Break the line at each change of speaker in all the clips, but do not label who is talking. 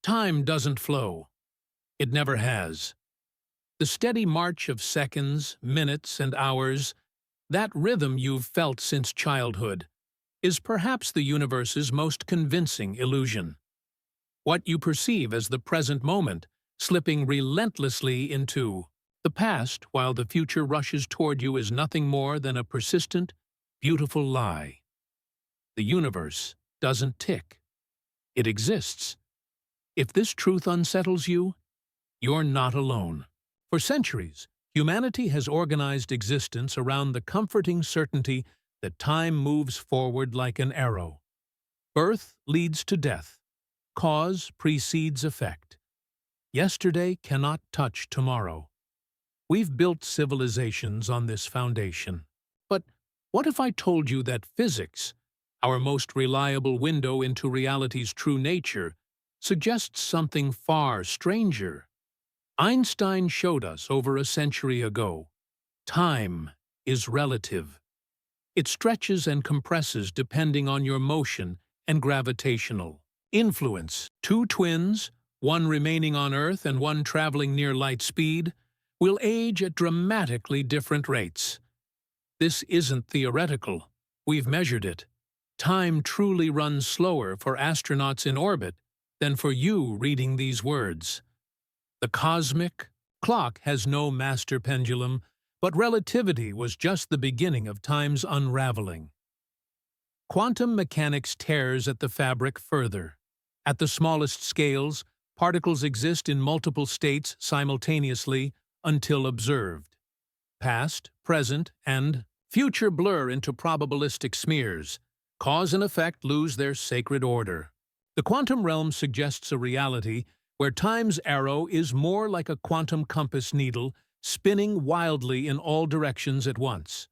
Time doesn't flow. It never has. The steady march of seconds, minutes, and hours, that rhythm you've felt since childhood, is perhaps the universe's most convincing illusion. What you perceive as the present moment, slipping relentlessly into the past while the future rushes toward you, is nothing more than a persistent, beautiful lie. The universe doesn't tick. It exists. If this truth unsettles you, you're not alone. For centuries, humanity has organized existence around the comforting certainty that time moves forward like an arrow. Birth leads to death. Cause precedes effect. Yesterday cannot touch tomorrow. We've built civilizations on this foundation. But what if I told you that physics, our most reliable window into reality's true nature, suggests something far stranger? Einstein showed us over a century ago. Time is relative. It stretches and compresses depending on your motion and gravitational influence. Two twins, one remaining on Earth and one traveling near light speed, will age at dramatically different rates. This isn't theoretical. We've measured it. Time truly runs slower for astronauts in orbit than for you reading these words. The cosmic clock has no master pendulum, but relativity was just the beginning of time's unraveling. Quantum mechanics tears at the fabric further. At the smallest scales, particles exist in multiple states simultaneously until observed. Past, present, and future blur into probabilistic smears. Cause and effect lose their sacred order. The quantum realm suggests a reality where time's arrow is more like a quantum compass needle spinning wildly in all directions at once.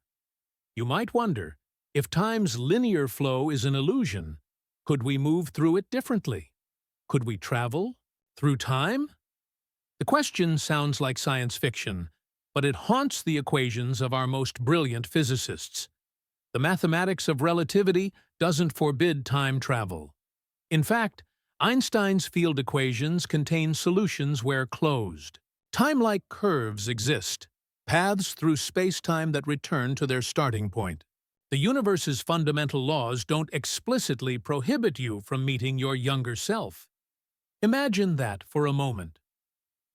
You might wonder, if time's linear flow is an illusion, could we move through it differently? Could we travel through time? The question sounds like science fiction, but it haunts the equations of our most brilliant physicists. The mathematics of relativity doesn't forbid time travel. In fact, Einstein's field equations contain solutions where closed. Timelike curves exist, paths through space-time that return to their starting point. The universe's fundamental laws don't explicitly prohibit you from meeting your younger self. Imagine that for a moment.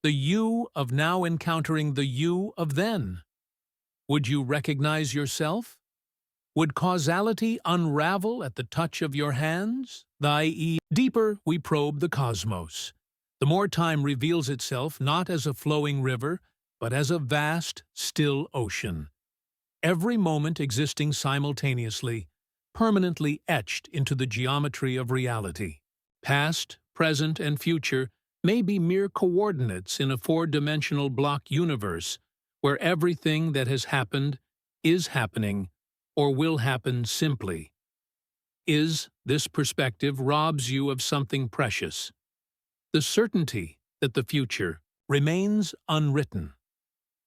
The you of now encountering the you of then. Would you recognize yourself? Would causality unravel at the touch of your hands? I.e., deeper we probe the cosmos, the more time reveals itself not as a flowing river, but as a vast, still ocean. Every moment existing simultaneously, permanently etched into the geometry of reality. Past, present, and future may be mere coordinates in a four-dimensional block universe where everything that has happened is happening or will happen simply. This perspective robs you of something precious. The certainty that the future remains unwritten.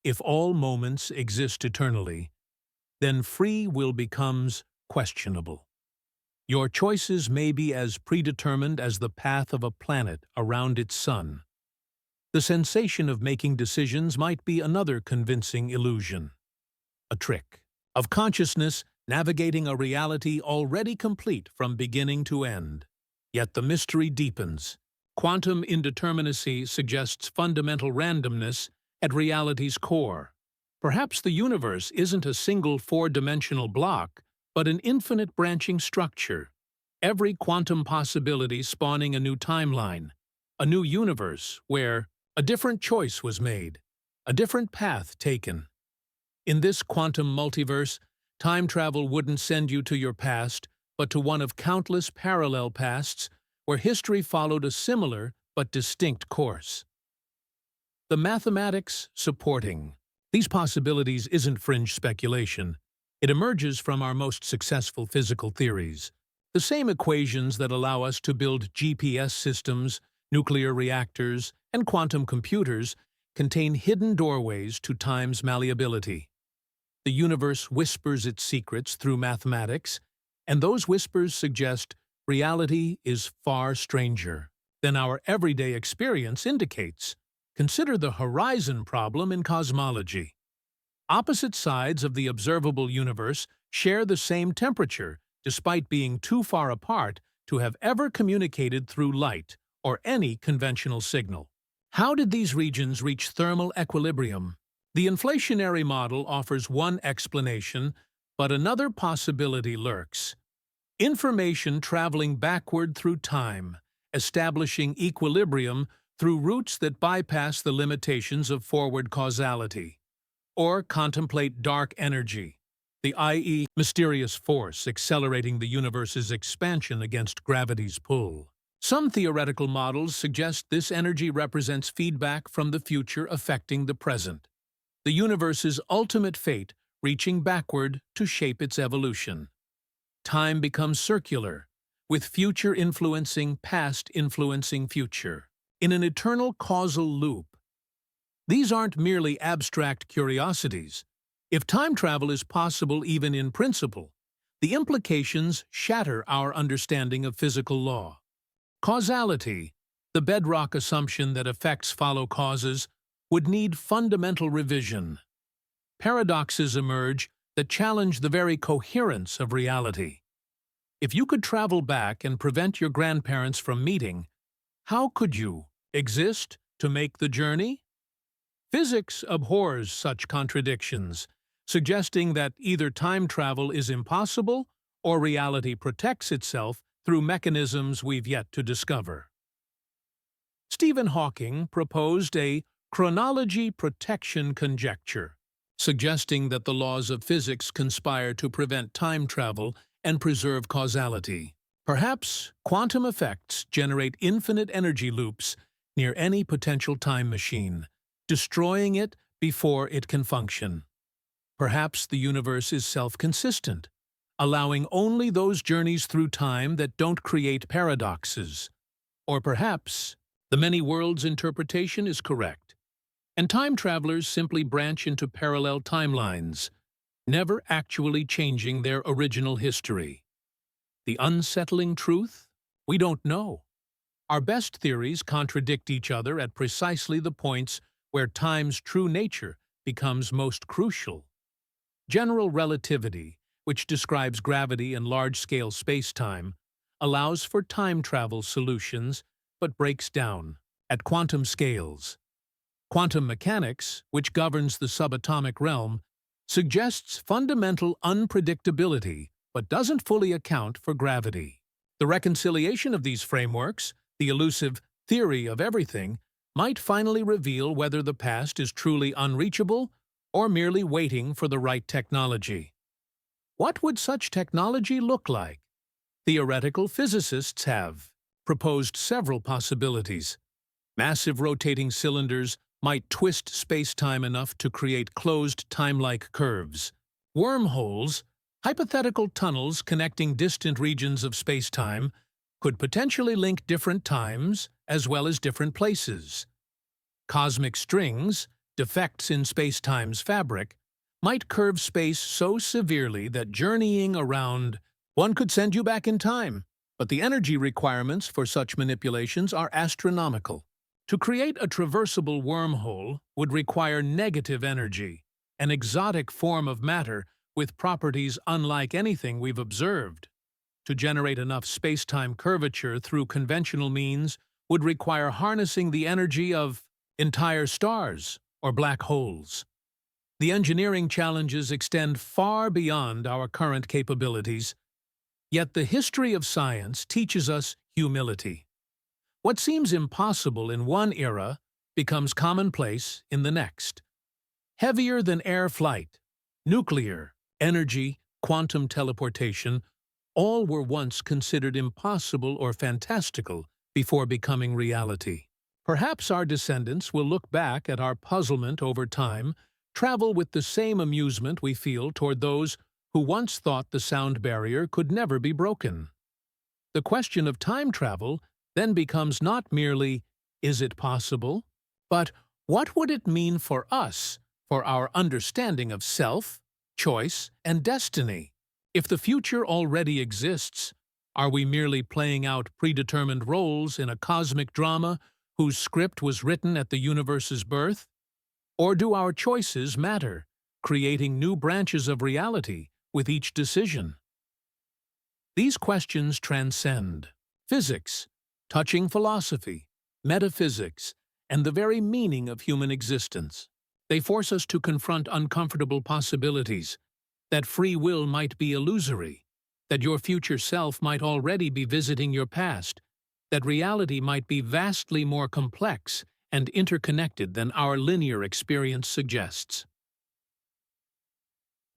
If all moments exist eternally, then free will becomes questionable. Your choices may be as predetermined as the path of a planet around its sun. The sensation of making decisions might be another convincing illusion. A trick of consciousness navigating a reality already complete from beginning to end. Yet the mystery deepens. Quantum indeterminacy suggests fundamental randomness at reality's core. Perhaps the universe isn't a single four-dimensional block, but an infinite branching structure. Every quantum possibility spawning a new timeline, a new universe where a different choice was made, a different path taken. In this quantum multiverse, time travel wouldn't send you to your past, but to one of countless parallel pasts where history followed a similar but distinct course. The mathematics supporting these possibilities isn't fringe speculation. It emerges from our most successful physical theories. The same equations that allow us to build GPS systems, nuclear reactors, and quantum computers contain hidden doorways to time's malleability. The universe whispers its secrets through mathematics, and those whispers suggest reality is far stranger. than our everyday experience indicates. Consider the horizon problem in cosmology. Opposite sides of the observable universe share the same temperature, despite being too far apart to have ever communicated through light or any conventional signal. How did these regions reach thermal equilibrium? The inflationary model offers one explanation, but another possibility lurks. Information traveling backward through time, establishing equilibrium through routes that bypass the limitations of forward causality. Or contemplate dark energy, the i.e. mysterious force accelerating the universe's expansion against gravity's pull. Some theoretical models suggest this energy represents feedback from the future affecting the present, the universe's ultimate fate reaching backward to shape its evolution. Time becomes circular, with future influencing past influencing future, in an eternal causal loop. These aren't merely abstract curiosities. If time travel is possible even in principle, the implications shatter our understanding of physical law. Causality, the bedrock assumption that effects follow causes, would need fundamental revision. Paradoxes emerge that challenge the very coherence of reality. If you could travel back and prevent your grandparents from meeting, how could you exist to make the journey? Physics abhors such contradictions, suggesting that either time travel is impossible or reality protects itself through mechanisms we've yet to discover. Stephen Hawking proposed a chronology protection conjecture, suggesting that the laws of physics conspire to prevent time travel and preserve causality. Perhaps quantum effects generate infinite energy loops near any potential time machine, destroying it before it can function. Perhaps the universe is self-consistent, allowing only those journeys through time that don't create paradoxes. Or perhaps the many worlds interpretation is correct, and time travelers simply branch into parallel timelines, never actually changing their original history. The unsettling truth? We don't know. Our best theories contradict each other at precisely the points where time's true nature becomes most crucial. General relativity, which describes gravity and large-scale space-time, allows for time travel solutions but breaks down at quantum scales. Quantum mechanics, which governs the subatomic realm, suggests fundamental unpredictability but doesn't fully account for gravity. The reconciliation of these frameworks, the elusive theory of everything, might finally reveal whether the past is truly unreachable or merely waiting for the right technology. What would such technology look like? Theoretical physicists have proposed several possibilities. Massive rotating cylinders might twist space-time enough to create closed timelike curves. Wormholes, hypothetical tunnels connecting distant regions of space-time, could potentially link different times as well as different places. Cosmic strings, defects in space-time's fabric, might curve space so severely that journeying around one could send you back in time, but the energy requirements for such manipulations are astronomical. To create a traversable wormhole would require negative energy, an exotic form of matter with properties unlike anything we've observed. To generate enough space-time curvature through conventional means would require harnessing the energy of entire stars or black holes. The engineering challenges extend far beyond our current capabilities, yet the history of science teaches us humility. What seems impossible in one era becomes commonplace in the next. Heavier than air flight, nuclear, energy, quantum teleportation, all were once considered impossible or fantastical before becoming reality. Perhaps our descendants will look back at our puzzlement over time, travel with the same amusement we feel toward those who once thought the sound barrier could never be broken. The question of time travel then becomes not merely, is it possible, but what would it mean for us, for our understanding of self, choice, and destiny? If the future already exists, Are we merely playing out predetermined roles in a cosmic drama whose script was written at the universe's birth? Or do our choices matter, creating new branches of reality with each decision? These questions transcend physics, touching philosophy, metaphysics, and the very meaning of human existence. They force us to confront uncomfortable possibilities, that free will might be illusory, that your future self might already be visiting your past, that reality might be vastly more complex and interconnected than our linear experience suggests.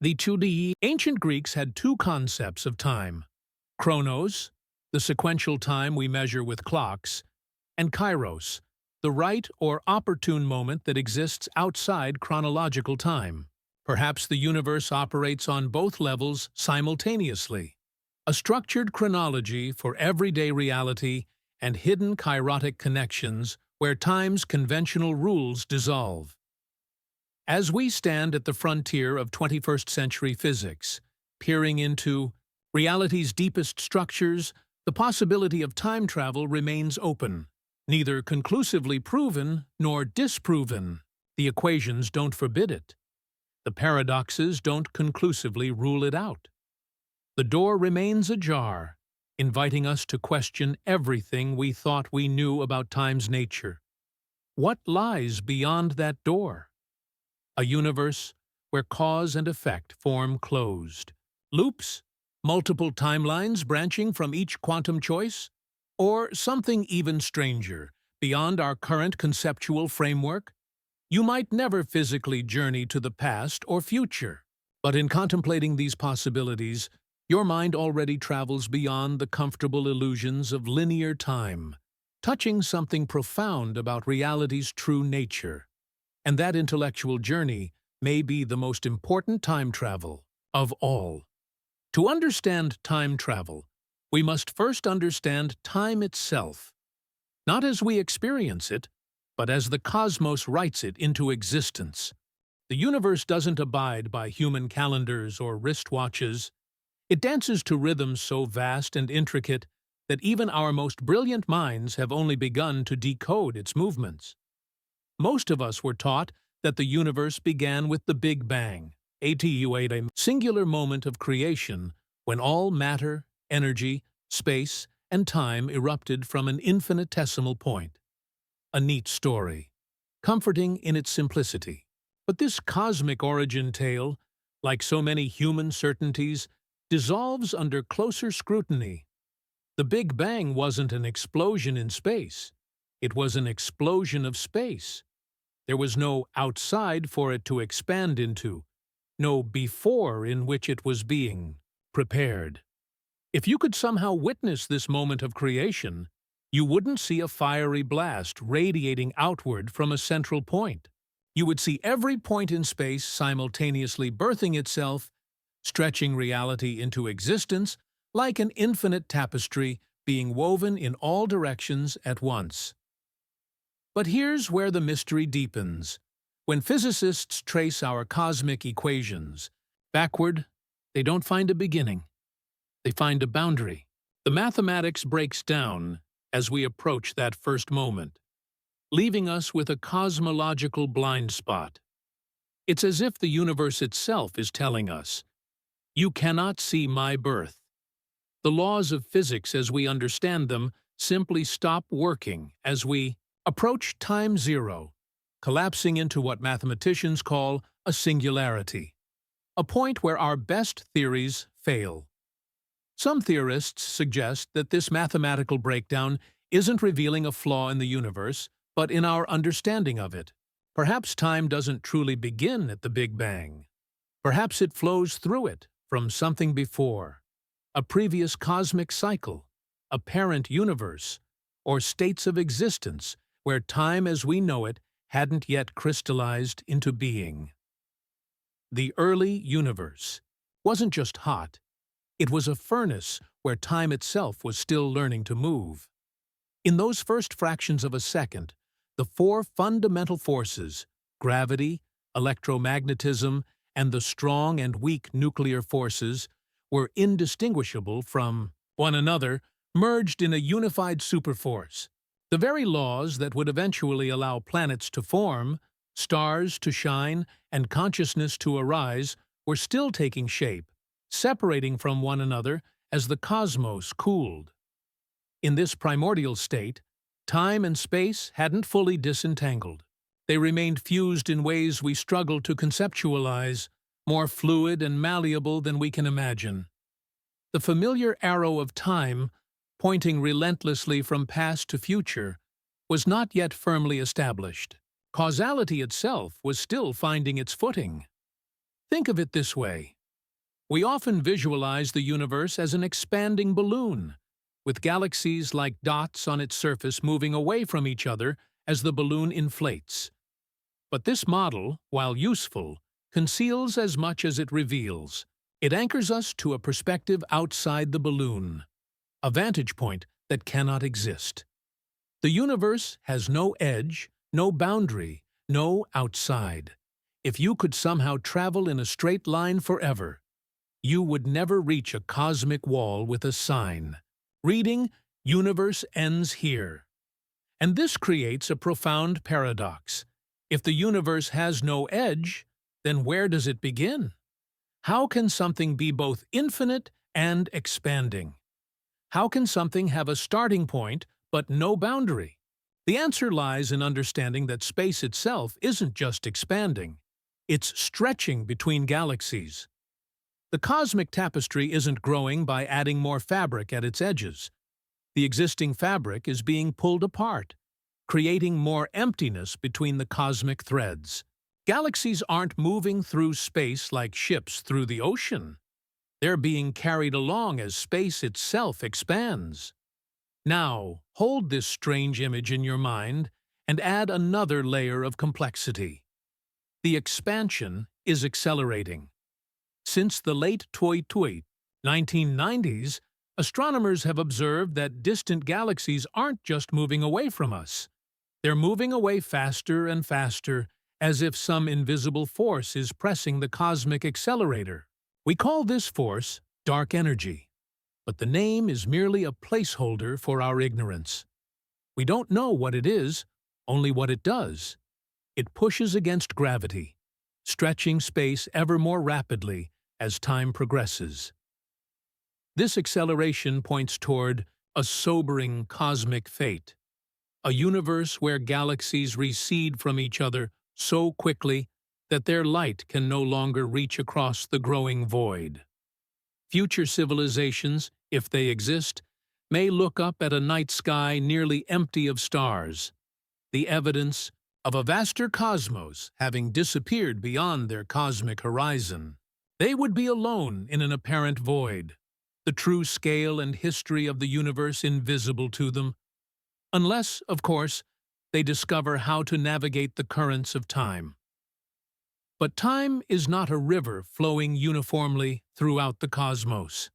The 2D ancient Greeks had two concepts of time: chronos, the sequential time we measure with clocks, and kairos, the right or opportune moment that exists outside chronological time. Perhaps the universe operates on both levels simultaneously: a structured chronology for everyday reality and hidden kairotic connections where time's conventional rules dissolve. As we stand at the frontier of 21st century physics, peering into reality's deepest structures, the possibility of time travel remains open, neither conclusively proven nor disproven. The equations don't forbid it. The paradoxes don't conclusively rule it out. The door remains ajar, inviting us to question everything we thought we knew about time's nature. What lies beyond that door? A universe where cause and effect form closed loops, multiple timelines branching from each quantum choice, or something even stranger, beyond our current conceptual framework? You might never physically journey to the past or future, but in contemplating these possibilities, your mind already travels beyond the comfortable illusions of linear time, touching something profound about reality's true nature. And that intellectual journey may be the most important time travel of all. To understand time travel, we must first understand time itself, not as we experience it, but as the cosmos writes it into existence. The universe doesn't abide by human calendars or wristwatches. It dances to rhythms so vast and intricate that even our most brilliant minds have only begun to decode its movements. Most of us were taught that the universe began with the Big Bang, a singular moment of creation when all matter, energy, space, and time erupted from an infinitesimal point. A neat story, comforting in its simplicity. But this cosmic origin tale, like so many human certainties, dissolves under closer scrutiny. The Big Bang wasn't an explosion in space. It was an explosion of space. There was no outside for it to expand into, no before in which it was being prepared. If you could somehow witness this moment of creation, you wouldn't see a fiery blast radiating outward from a central point. You would see every point in space simultaneously birthing itself, stretching reality into existence like an infinite tapestry being woven in all directions at once. But here's where the mystery deepens. When physicists trace our cosmic equations backward, they don't find a beginning. They find a boundary. The mathematics breaks down as we approach that first moment, leaving us with a cosmological blind spot. It's as if the universe itself is telling us, "You cannot see my birth." The laws of physics as we understand them simply stop working as we approach time zero, collapsing into what mathematicians call a singularity, a point where our best theories fail. Some theorists suggest that this mathematical breakdown isn't revealing a flaw in the universe, but in our understanding of it. Perhaps time doesn't truly begin at the Big Bang. Perhaps it flows through it from something before, a previous cosmic cycle, a parent universe, or states of existence where time as we know it hadn't yet crystallized into being. The early universe wasn't just hot. It was a furnace where time itself was still learning to move. In those first fractions of a second, the four fundamental forces, gravity, electromagnetism, and the strong and weak nuclear forces, were indistinguishable from one another, merged in a unified superforce. The very laws that would eventually allow planets to form, stars to shine, and consciousness to arise were still taking shape, separating from one another as the cosmos cooled. In this primordial state, time and space hadn't fully disentangled. They remained fused in ways we struggle to conceptualize, more fluid and malleable than we can imagine. The familiar arrow of time, pointing relentlessly from past to future, was not yet firmly established. Causality itself was still finding its footing. Think of it this way. We often visualize the universe as an expanding balloon, with galaxies like dots on its surface moving away from each other as the balloon inflates. But this model, while useful, conceals as much as it reveals. It anchors us to a perspective outside the balloon, a vantage point that cannot exist. The universe has no edge, no boundary, no outside. If you could somehow travel in a straight line forever, you would never reach a cosmic wall with a sign reading, "Universe ends here." And this creates a profound paradox. If the universe has no edge, then where does it begin? How can something be both infinite and expanding? How can something have a starting point but no boundary? The answer lies in understanding that space itself isn't just expanding. It's stretching between galaxies. The cosmic tapestry isn't growing by adding more fabric at its edges. The existing fabric is being pulled apart, creating more emptiness between the cosmic threads. Galaxies aren't moving through space like ships through the ocean. They're being carried along as space itself expands. Now, hold this strange image in your mind and add another layer of complexity. The expansion is accelerating. Since the late 1990s, astronomers have observed that distant galaxies aren't just moving away from us. They're moving away faster and faster, as if some invisible force is pressing the cosmic accelerator. We call this force dark energy, but the name is merely a placeholder for our ignorance. We don't know what it is, only what it does. It pushes against gravity, stretching space ever more rapidly as time progresses. This acceleration points toward a sobering cosmic fate, a universe where galaxies recede from each other so quickly that their light can no longer reach across the growing void. Future civilizations, if they exist, may look up at a night sky nearly empty of stars, the evidence of a vaster cosmos having disappeared beyond their cosmic horizon. They would be alone in an apparent void, the true scale and history of the universe invisible to them, unless, of course, they discover how to navigate the currents of time. But time is not a river flowing uniformly throughout the cosmos.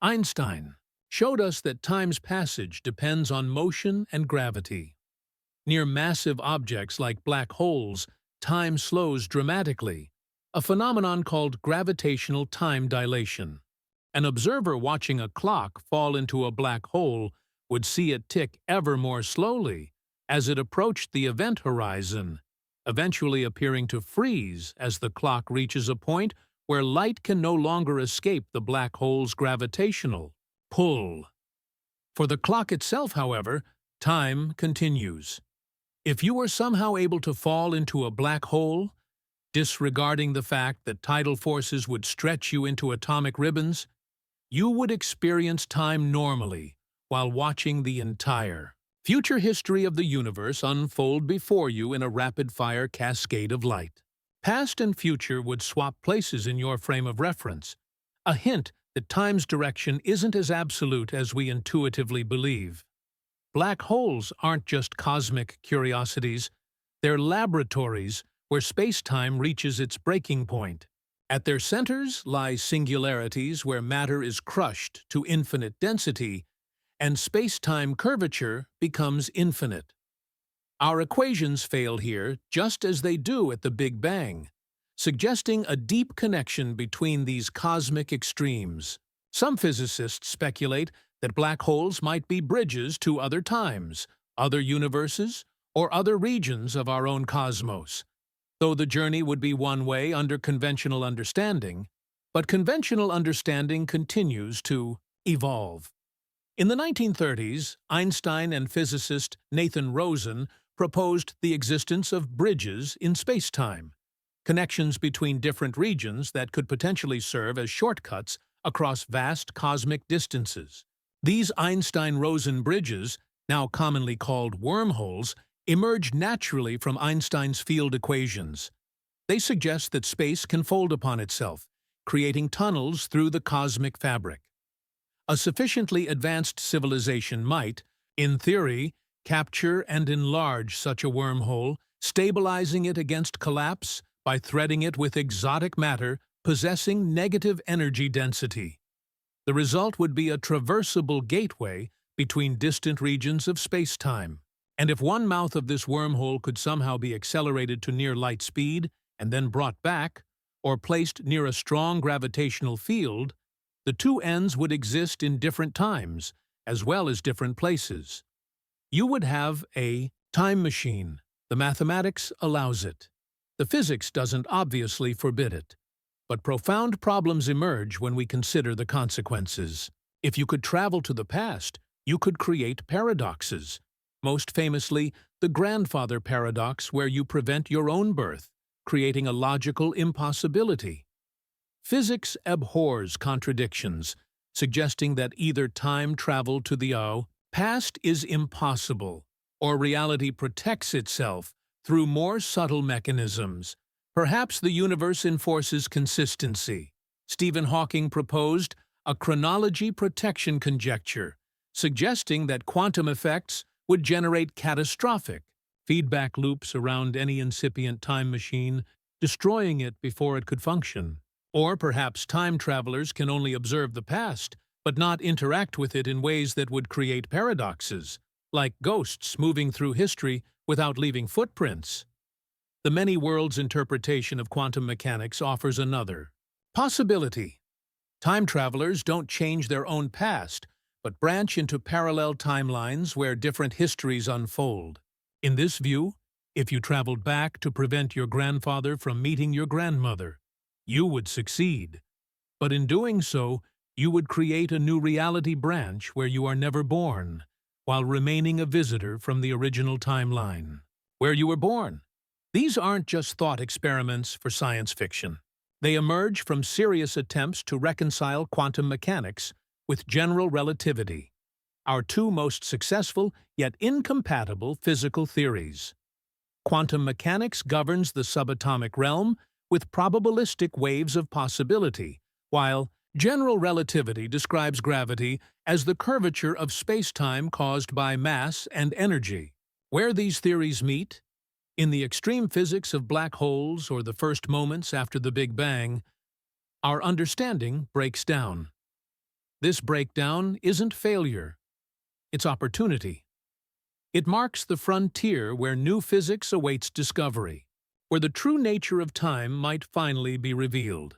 Einstein showed us that time's passage depends on motion and gravity. Near massive objects like black holes, time slows dramatically, a phenomenon called gravitational time dilation. An observer watching a clock fall into a black hole would see it tick ever more slowly as it approached the event horizon, eventually appearing to freeze as the clock reaches a point where light can no longer escape the black hole's gravitational pull. For the clock itself, however, time continues. If you were somehow able to fall into a black hole, disregarding the fact that tidal forces would stretch you into atomic ribbons, you would experience time normally while watching the entire future history of the universe unfold before you in a rapid-fire cascade of light. Past and future would swap places in your frame of reference, a hint that time's direction isn't as absolute as we intuitively believe. Black holes aren't just cosmic curiosities, they're laboratories where space-time reaches its breaking point. At their centers lie singularities where matter is crushed to infinite density, and space-time curvature becomes infinite. Our equations fail here just as they do at the Big Bang, suggesting a deep connection between these cosmic extremes. Some physicists speculate that black holes might be bridges to other times, other universes, or other regions of our own cosmos. Though the journey would be one way under conventional understanding, but conventional understanding continues to evolve. In the 1930s, Einstein and physicist Nathan Rosen proposed the existence of bridges in spacetime, connections between different regions that could potentially serve as shortcuts across vast cosmic distances. These Einstein-Rosen bridges, now commonly called wormholes, emerged naturally from Einstein's field equations. They suggest that space can fold upon itself, creating tunnels through the cosmic fabric. A sufficiently advanced civilization might, in theory, capture and enlarge such a wormhole, stabilizing it against collapse by threading it with exotic matter possessing negative energy density. The result would be a traversable gateway between distant regions of space-time. And if one mouth of this wormhole could somehow be accelerated to near light speed and then brought back, or placed near a strong gravitational field, the two ends would exist in different times, as well as different places. You would have a time machine. The mathematics allows it. The physics doesn't obviously forbid it. But profound problems emerge when we consider the consequences. If you could travel to the past, you could create paradoxes. Most famously, the grandfather paradox, where you prevent your own birth, creating a logical impossibility. Physics abhors contradictions, suggesting that either time travel to the past is impossible, or reality protects itself through more subtle mechanisms. Perhaps the universe enforces consistency. Stephen Hawking proposed a chronology protection conjecture, suggesting that quantum effects would generate catastrophic feedback loops around any incipient time machine, destroying it before it could function. Or perhaps time travelers can only observe the past, but not interact with it in ways that would create paradoxes, like ghosts moving through history without leaving footprints. The many worlds interpretation of quantum mechanics offers another possibility. Time travelers don't change their own past, but branch into parallel timelines where different histories unfold. In this view, if you traveled back to prevent your grandfather from meeting your grandmother, you would succeed. But in doing so, you would create a new reality branch where you are never born, while remaining a visitor from the original timeline, where you were born. These aren't just thought experiments for science fiction. They emerge from serious attempts to reconcile quantum mechanics with general relativity, our two most successful yet incompatible physical theories. Quantum mechanics governs the subatomic realm with probabilistic waves of possibility, while general relativity describes gravity as the curvature of space-time caused by mass and energy. Where these theories meet, in the extreme physics of black holes or the first moments after the Big Bang, our understanding breaks down. This breakdown isn't failure, it's opportunity. It marks the frontier where new physics awaits discovery, where the true nature of time might finally be revealed.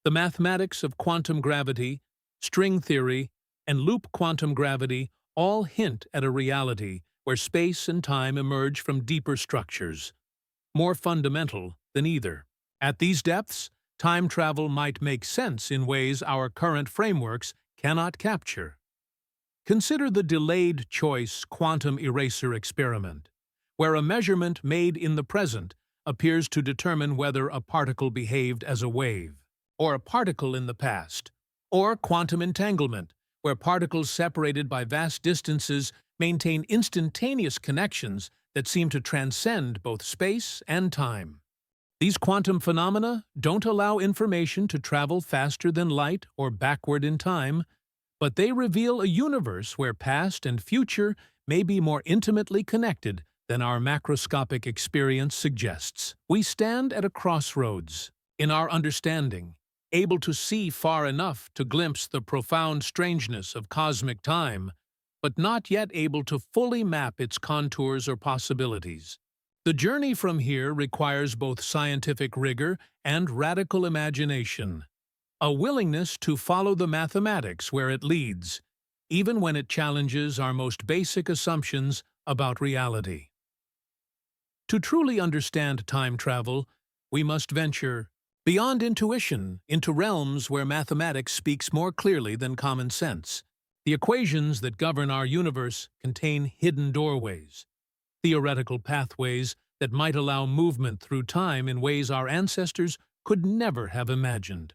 The mathematics of quantum gravity, string theory, and loop quantum gravity all hint at a reality where space and time emerge from deeper structures, more fundamental than either. At these depths, time travel might make sense in ways our current frameworks cannot capture. Consider the delayed choice quantum eraser experiment, where a measurement made in the present appears to determine whether a particle behaved as a wave, or a particle in the past, or quantum entanglement, where particles separated by vast distances maintain instantaneous connections that seem to transcend both space and time. These quantum phenomena don't allow information to travel faster than light or backward in time, but they reveal a universe where past and future may be more intimately connected than our macroscopic experience suggests. We stand at a crossroads in our understanding, able to see far enough to glimpse the profound strangeness of cosmic time, but not yet able to fully map its contours or possibilities. The journey from here requires both scientific rigor and radical imagination. a willingness to follow the mathematics where it leads, even when it challenges our most basic assumptions about reality. To truly understand time travel, we must venture beyond intuition into realms where mathematics speaks more clearly than common sense. The equations that govern our universe contain hidden doorways, theoretical pathways that might allow movement through time in ways our ancestors could never have imagined.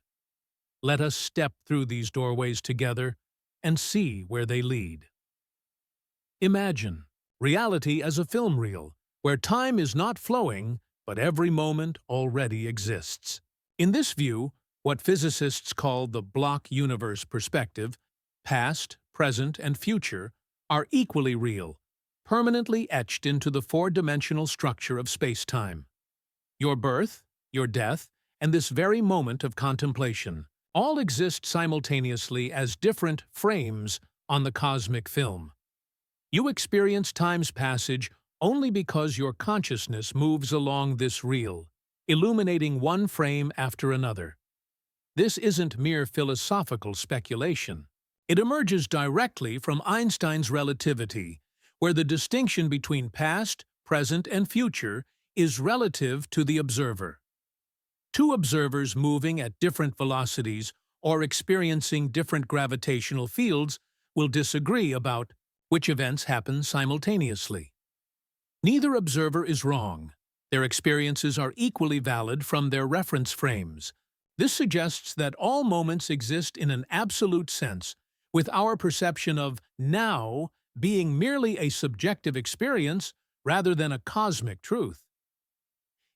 Let us step through these doorways together and see where they lead. Imagine reality as a film reel, where time is not flowing, but every moment already exists. In this view, what physicists call the block universe perspective, past, present, and future are equally real, permanently etched into the four-dimensional structure of space-time. Your birth, your death, and this very moment of contemplation all exist simultaneously as different frames on the cosmic film. You experience time's passage only because your consciousness moves along this reel, illuminating one frame after another. This isn't mere philosophical speculation. It emerges directly from Einstein's relativity, where the distinction between past, present, and future is relative to the observer. Two observers moving at different velocities or experiencing different gravitational fields will disagree about which events happen simultaneously. Neither observer is wrong. Their experiences are equally valid from their reference frames. This suggests that all moments exist in an absolute sense, with our perception of now being merely a subjective experience rather than a cosmic truth.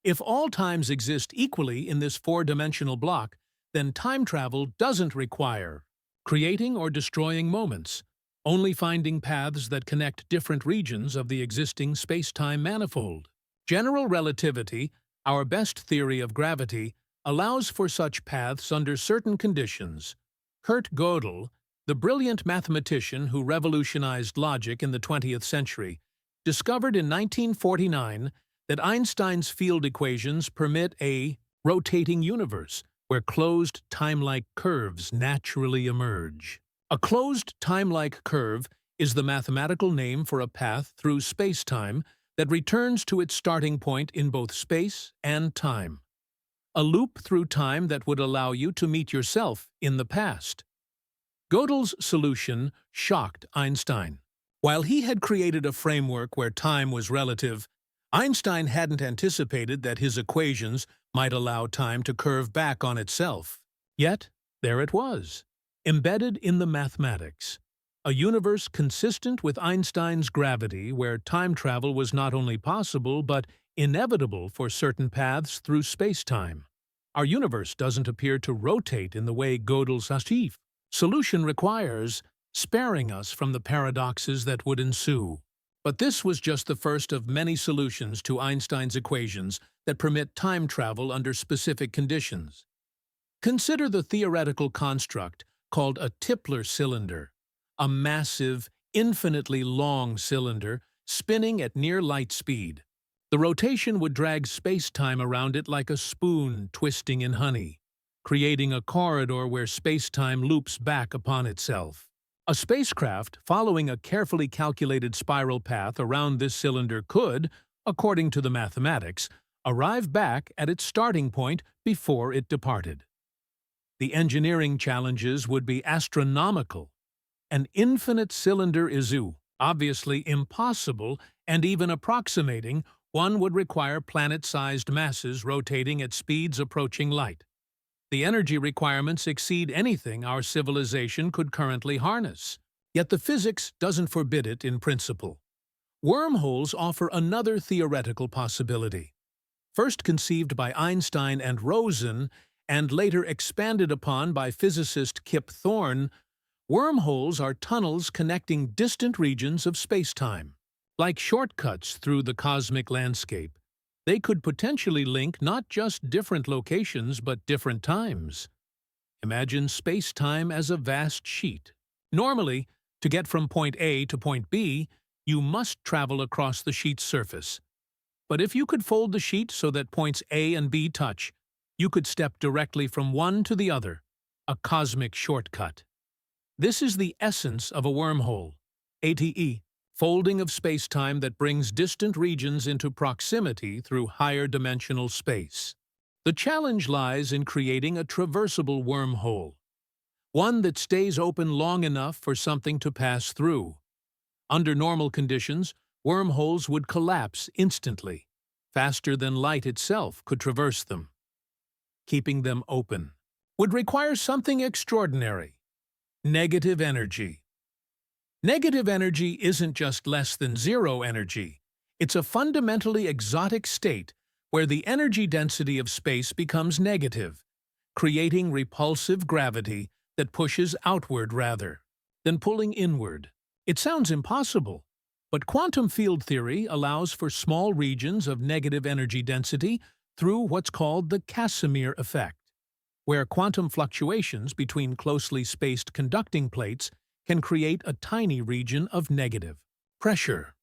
If all times exist equally in this four-dimensional block, then time travel doesn't require creating or destroying moments, only finding paths that connect different regions of the existing space-time manifold. General relativity, our best theory of gravity, allows for such paths under certain conditions. Kurt Gödel, the brilliant mathematician who revolutionized logic in the 20th century, discovered in 1949 that Einstein's field equations permit a rotating universe where closed timelike curves naturally emerge. A closed timelike curve is the mathematical name for a path through space-time that returns to its starting point in both space and time. A loop through time that would allow you to meet yourself in the past. Gödel's solution shocked Einstein. While he had created a framework where time was relative, Einstein hadn't anticipated that his equations might allow time to curve back on itself. Yet, there it was, embedded in the mathematics. A universe consistent with Einstein's gravity where time travel was not only possible but inevitable for certain paths through space-time. Our universe doesn't appear to rotate in the way Gödel's solution requires, sparing us from the paradoxes that would ensue. But this was just the first of many solutions to Einstein's equations that permit time travel under specific conditions. Consider the theoretical construct called a Tipler cylinder, a massive, infinitely long cylinder spinning at near light speed. The rotation would drag space-time around it like a spoon twisting in honey, creating a corridor where space-time loops back upon itself. A spacecraft following a carefully calculated spiral path around this cylinder could, according to the mathematics, arrive back at its starting point before it departed. The engineering challenges would be astronomical. An infinite cylinder is obviously impossible, and even approximating one would require planet-sized masses rotating at speeds approaching light. The energy requirements exceed anything our civilization could currently harness. Yet the physics doesn't forbid it in principle. Wormholes offer another theoretical possibility. First conceived by Einstein and Rosen, and later expanded upon by physicist Kip Thorne, wormholes are tunnels connecting distant regions of space-time. Like shortcuts through the cosmic landscape, they could potentially link not just different locations but different times. Imagine space-time as a vast sheet. Normally, to get from point A to point B, you must travel across the sheet's surface. But if you could fold the sheet so that points A and B touch, you could step directly from one to the other. a cosmic shortcut. This is the essence of a wormhole, ATE, folding of spacetime that brings distant regions into proximity through higher dimensional space. The challenge lies in creating a traversable wormhole, one that stays open long enough for something to pass through. Under normal conditions, wormholes would collapse instantly, faster than light itself could traverse them. Keeping them open would require something extraordinary: negative energy. Negative energy isn't just less than zero energy. It's a fundamentally exotic state where the energy density of space becomes negative, creating repulsive gravity that pushes outward rather than pulling inward. It sounds impossible, but quantum field theory allows for small regions of negative energy density through what's called the Casimir effect, where quantum fluctuations between closely spaced conducting plates can create a tiny region of negative pressure.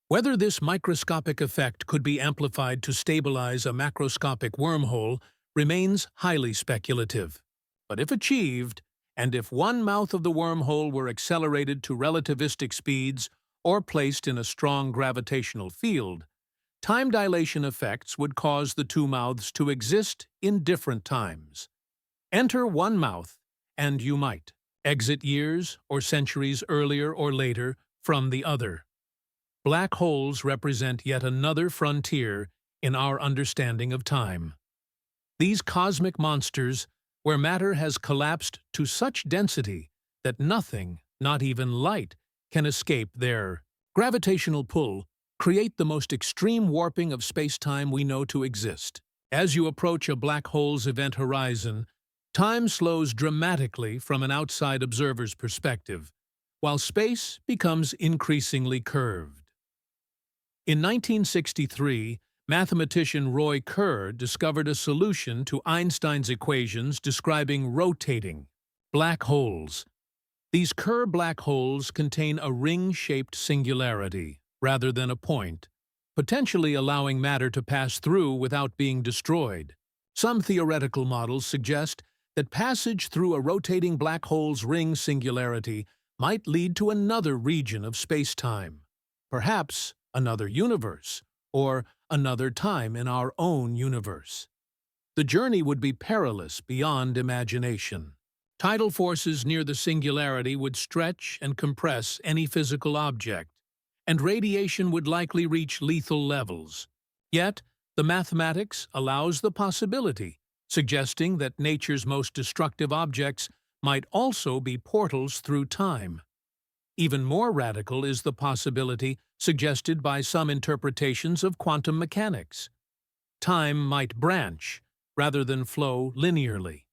Whether this microscopic effect could be amplified to stabilize a macroscopic wormhole remains highly speculative. But if achieved, and if one mouth of the wormhole were accelerated to relativistic speeds or placed in a strong gravitational field, time dilation effects would cause the two mouths to exist in different times. Enter one mouth, and you might exit years or centuries earlier or later from the other. Black holes represent yet another frontier in our understanding of time. These cosmic monsters, where matter has collapsed to such density that nothing, not even light, can escape their gravitational pull, create the most extreme warping of spacetime we know to exist. As you approach a black hole's event horizon, time slows dramatically from an outside observer's perspective, while space becomes increasingly curved. In 1963, mathematician Roy Kerr discovered a solution to Einstein's equations describing rotating black holes. These Kerr black holes contain a ring-shaped singularity, rather than a point, potentially allowing matter to pass through without being destroyed. Some theoretical models suggest that passage through a rotating black hole's ring singularity might lead to another region of spacetime, perhaps another universe, or another time in our own universe. The journey would be perilous beyond imagination. Tidal forces near the singularity would stretch and compress any physical object, and radiation would likely reach lethal levels. Yet, the mathematics allows the possibility, suggesting that nature's most destructive objects might also be portals through time. Even more radical is the possibility suggested by some interpretations of quantum mechanics. Time might branch, rather than flow linearly.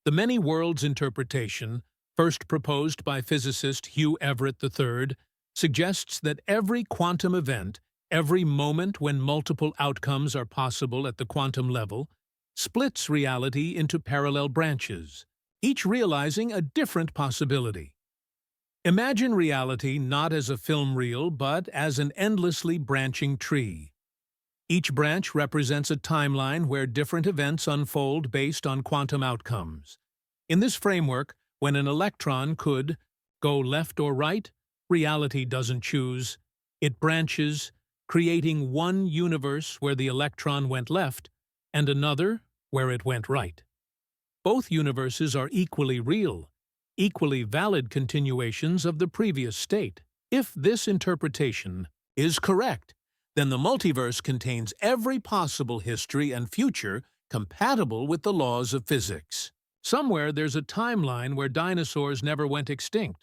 The many worlds interpretation, first proposed by physicist Hugh Everett III, suggests that every quantum event, every moment when multiple outcomes are possible at the quantum level, splits reality into parallel branches, each realizing a different possibility. Imagine reality not as a film reel, but as an endlessly branching tree. Each branch represents a timeline where different events unfold based on quantum outcomes. In this framework, when an electron could go left or right, reality doesn't choose. It branches, creating one universe where the electron went left and another where it went right. Both universes are equally real, equally valid continuations of the previous state. If this interpretation is correct, then the multiverse contains every possible history and future compatible with the laws of physics. Somewhere there's a timeline where dinosaurs never went extinct,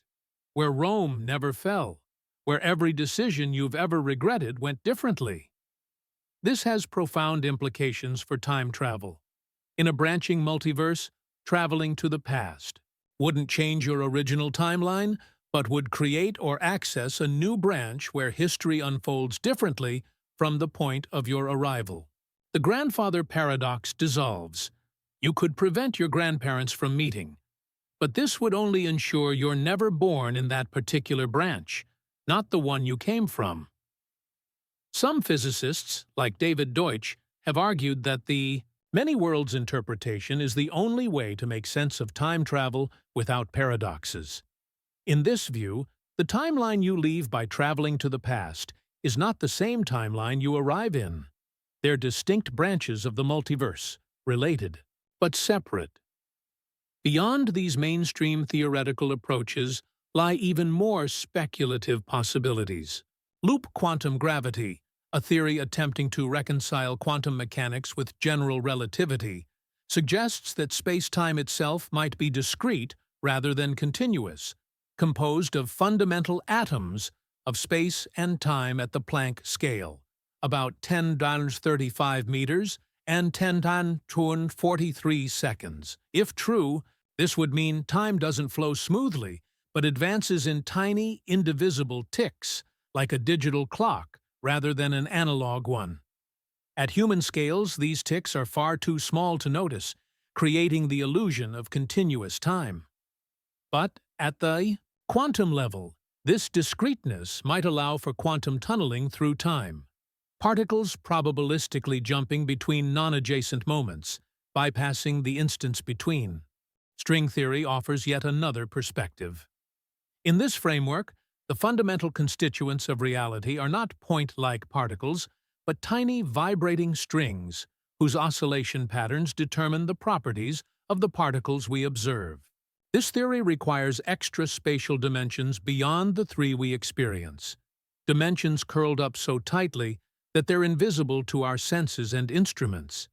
where Rome never fell, where every decision you've ever regretted went differently. This has profound implications for time travel. In a branching multiverse, traveling to the past wouldn't change your original timeline, but would create or access a new branch where history unfolds differently from the point of your arrival. The grandfather paradox dissolves. You could prevent your grandparents from meeting, but this would only ensure you're never born in that particular branch, not the one you came from. Some physicists, like David Deutsch, have argued that the Many worlds' interpretation is the only way to make sense of time travel without paradoxes. In this view, the timeline you leave by traveling to the past is not the same timeline you arrive in. They're distinct branches of the multiverse, related, but separate. Beyond these mainstream theoretical approaches lie even more speculative possibilities. Loop quantum gravity, a theory attempting to reconcile quantum mechanics with general relativity, suggests that space-time itself might be discrete rather than continuous, composed of fundamental atoms of space and time at the Planck scale, about 10^35 meters and 10^43 seconds. If true, this would mean time doesn't flow smoothly, but advances in tiny, indivisible ticks, like a digital clock, rather than an analog one. At human scales, these ticks are far too small to notice, creating the illusion of continuous time. But at the quantum level, this discreteness might allow for quantum tunneling through time. Particles probabilistically jumping between non-adjacent moments, bypassing the instants between. String theory offers yet another perspective. In this framework, the fundamental constituents of reality are not point-like particles, but tiny vibrating strings whose oscillation patterns determine the properties of the particles we observe. This theory requires extra spatial dimensions beyond the three we experience, dimensions curled up so tightly that they're invisible to our senses and instruments.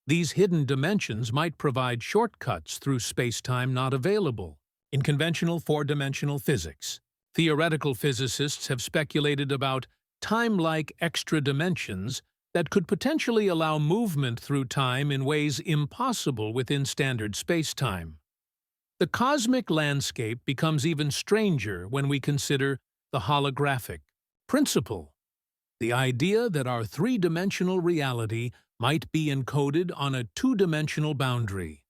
These hidden dimensions might provide shortcuts through space-time not available in conventional four-dimensional physics. Theoretical physicists have speculated about timelike extra dimensions that could potentially allow movement through time in ways impossible within standard space-time. The cosmic landscape becomes even stranger when we consider the holographic principle, the idea that our three-dimensional reality might be encoded on a two-dimensional boundary,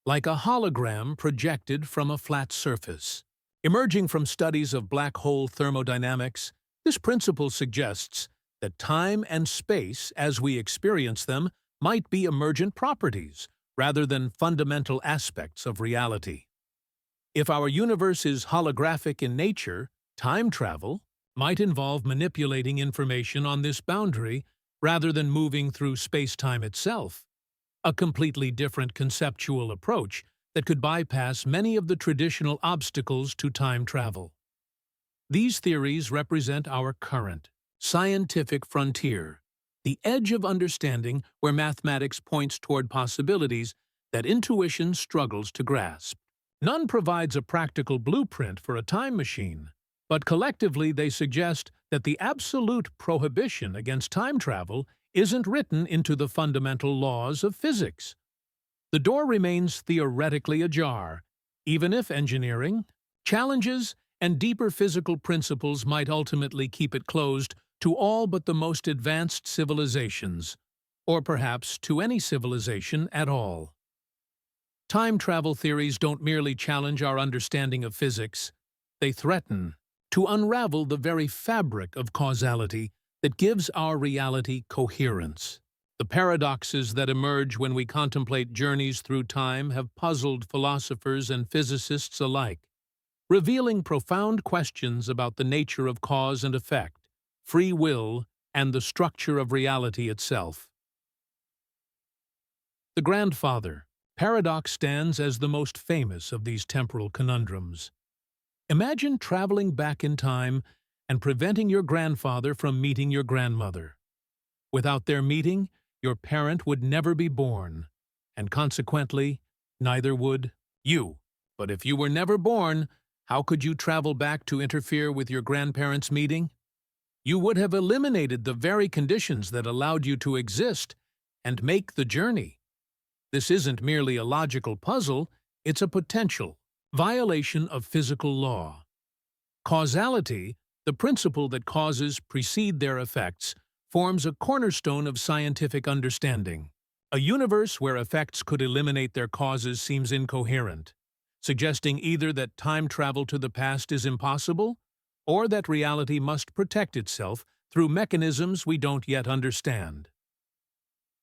like a hologram projected from a flat surface. Emerging from studies of black hole thermodynamics, this principle suggests that time and space, as we experience them, might be emergent properties rather than fundamental aspects of reality. If our universe is holographic in nature, time travel might involve manipulating information on this boundary rather than moving through space-time itself, a completely different conceptual approach that could bypass many of the traditional obstacles to time travel. These theories represent our current, scientific frontier, the edge of understanding where mathematics points toward possibilities that intuition struggles to grasp. None provides a practical blueprint for a time machine, but collectively they suggest that the absolute prohibition against time travel isn't written into the fundamental laws of physics. The door remains theoretically ajar, even if engineering, challenges, and deeper physical principles might ultimately keep it closed to all but the most advanced civilizations, or perhaps to any civilization at all. Time travel theories don't merely challenge our understanding of physics, they threaten to unravel the very fabric of causality that gives our reality coherence. The paradoxes that emerge when we contemplate journeys through time have puzzled philosophers and physicists alike, revealing profound questions about the nature of cause and effect, free will, and the structure of reality itself. The grandfather paradox stands as the most famous of these temporal conundrums. Imagine traveling back in time and preventing your grandfather from meeting your grandmother. Without their meeting, your parent would never be born, and consequently, neither would you. But if you were never born, how could you travel back to interfere with your grandparents' meeting? You would have eliminated the very conditions that allowed you to exist and make the journey. This isn't merely a logical puzzle, it's a potential violation of physical law. Causality, the principle that causes precede their effects, forms a cornerstone of scientific understanding. A universe where effects could eliminate their causes seems incoherent, suggesting either that time travel to the past is impossible, or that reality must protect itself through mechanisms we don't yet understand.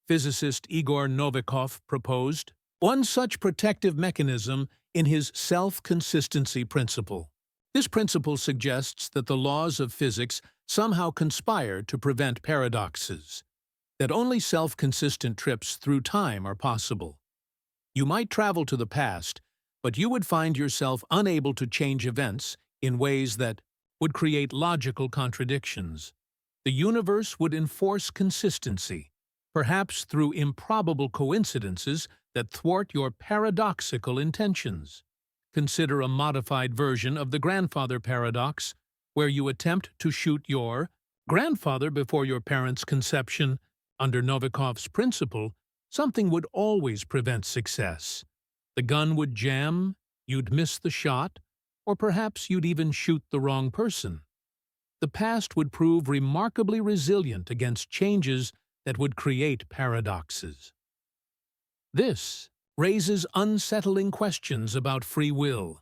physicist Igor Novikov proposed one such protective mechanism in his self-consistency principle. This principle suggests that the laws of physics somehow conspire to prevent paradoxes, that only self-consistent trips through time are possible. You might travel to the past, but you would find yourself unable to change events in ways that would create logical contradictions. The universe would enforce consistency, perhaps through improbable coincidences that thwart your paradoxical intentions. Consider a modified version of the grandfather paradox, where you attempt to shoot your grandfather before your parents' conception. Under Novikov's principle, something would always prevent success. The gun would jam, you'd miss the shot, or perhaps you'd even shoot the wrong person. The past would prove remarkably resilient against changes that would create paradoxes. This raises unsettling questions about free will.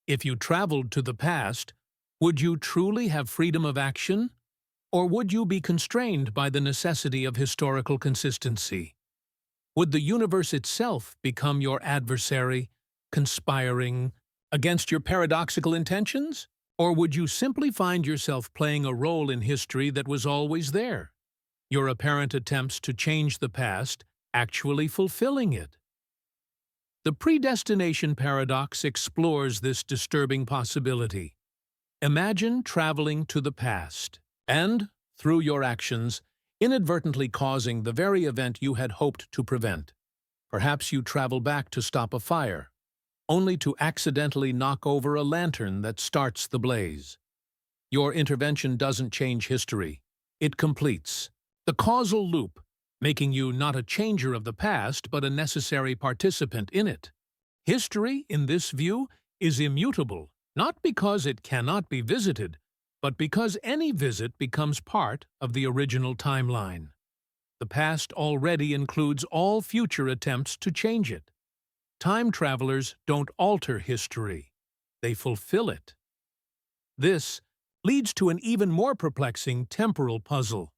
If you traveled to the past, would you truly have freedom of action? Or would you be constrained by the necessity of historical consistency? Would the universe itself become your adversary, conspiring against your paradoxical intentions? Or would you simply find yourself playing a role in history that was always there? Your apparent attempts to change the past actually fulfilling it. The predestination paradox explores this disturbing possibility. Imagine traveling to the past and, through your actions, inadvertently causing the very event you had hoped to prevent. Perhaps you travel back to stop a fire, only to accidentally knock over a lantern that starts the blaze. Your intervention doesn't change history. It completes the causal loop, making you not a changer of the past but a necessary participant in it. History, in this view, is immutable, not because it cannot be visited, but because any visit becomes part of the original timeline. The past already includes all future attempts to change it. Time travelers don't alter history, they fulfill it. This leads to an even more perplexing temporal puzzle,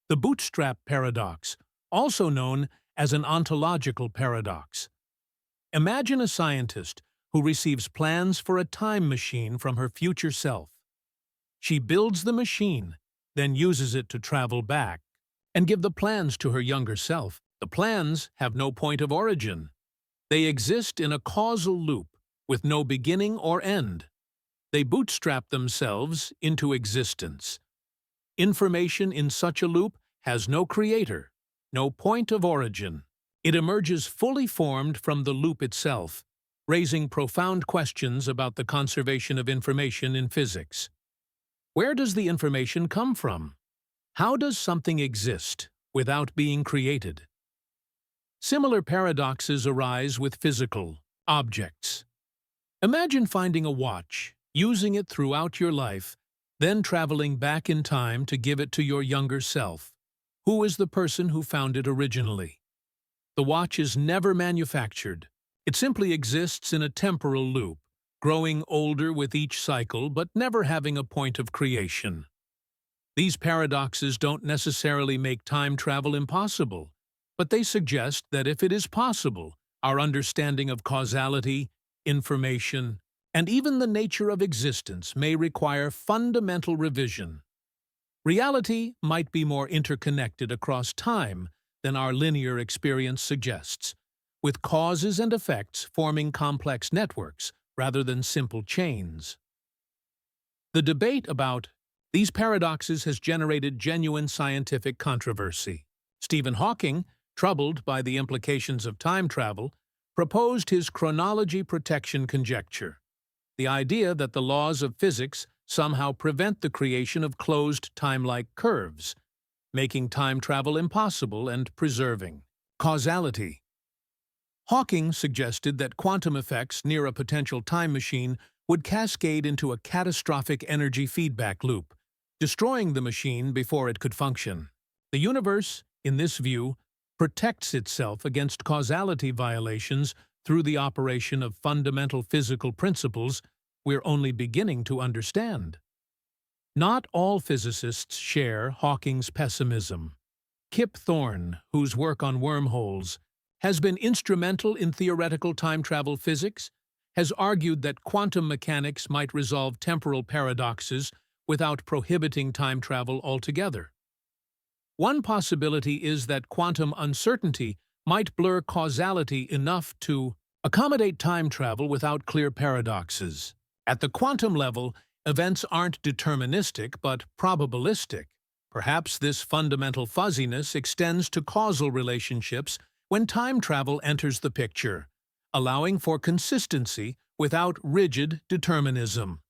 the bootstrap paradox, also known as an ontological paradox. Imagine a scientist who receives plans for a time machine from her future self. She builds the machine, then uses it to travel back and give the plans to her younger self. The plans have no point of origin. They exist in a causal loop with no beginning or end. They bootstrap themselves into existence. Information in such a loop has no creator, no point of origin. It emerges fully formed from the loop itself, raising profound questions about the conservation of information in physics. Where does the information come from? How does something exist without being created? Similar paradoxes arise with physical objects. Imagine finding a watch, using it throughout your life, then traveling back in time to give it to your younger self. Who is the person who found it originally? The watch is never manufactured. It simply exists in a temporal loop, growing older with each cycle but never having a point of creation. These paradoxes don't necessarily make time travel impossible, but they suggest that if it is possible, our understanding of causality, information, and even the nature of existence may require fundamental revision. Reality might be more interconnected across time than our linear experience suggests, with causes and effects forming complex networks rather than simple chains. The debate about these paradoxes has generated genuine scientific controversy. Stephen Hawking, troubled by the implications of time travel, proposed his chronology protection conjecture, the idea that the laws of physics somehow prevent the creation of closed timelike curves, making time travel impossible and preserving causality. Hawking suggested that quantum effects near a potential time machine would cascade into a catastrophic energy feedback loop, destroying the machine before it could function. The universe, in this view, protects itself against causality violations through the operation of fundamental physical principles we're only beginning to understand. Not all physicists share Hawking's pessimism. Kip Thorne, whose work on wormholes has been instrumental in theoretical time travel physics, has argued that quantum mechanics might resolve temporal paradoxes without prohibiting time travel altogether. One possibility is that quantum uncertainty might blur causality enough to accommodate time travel without clear paradoxes. At the quantum level, events aren't deterministic but probabilistic. Perhaps this fundamental fuzziness extends to causal relationships when time travel enters the picture, allowing for consistency without rigid determinism.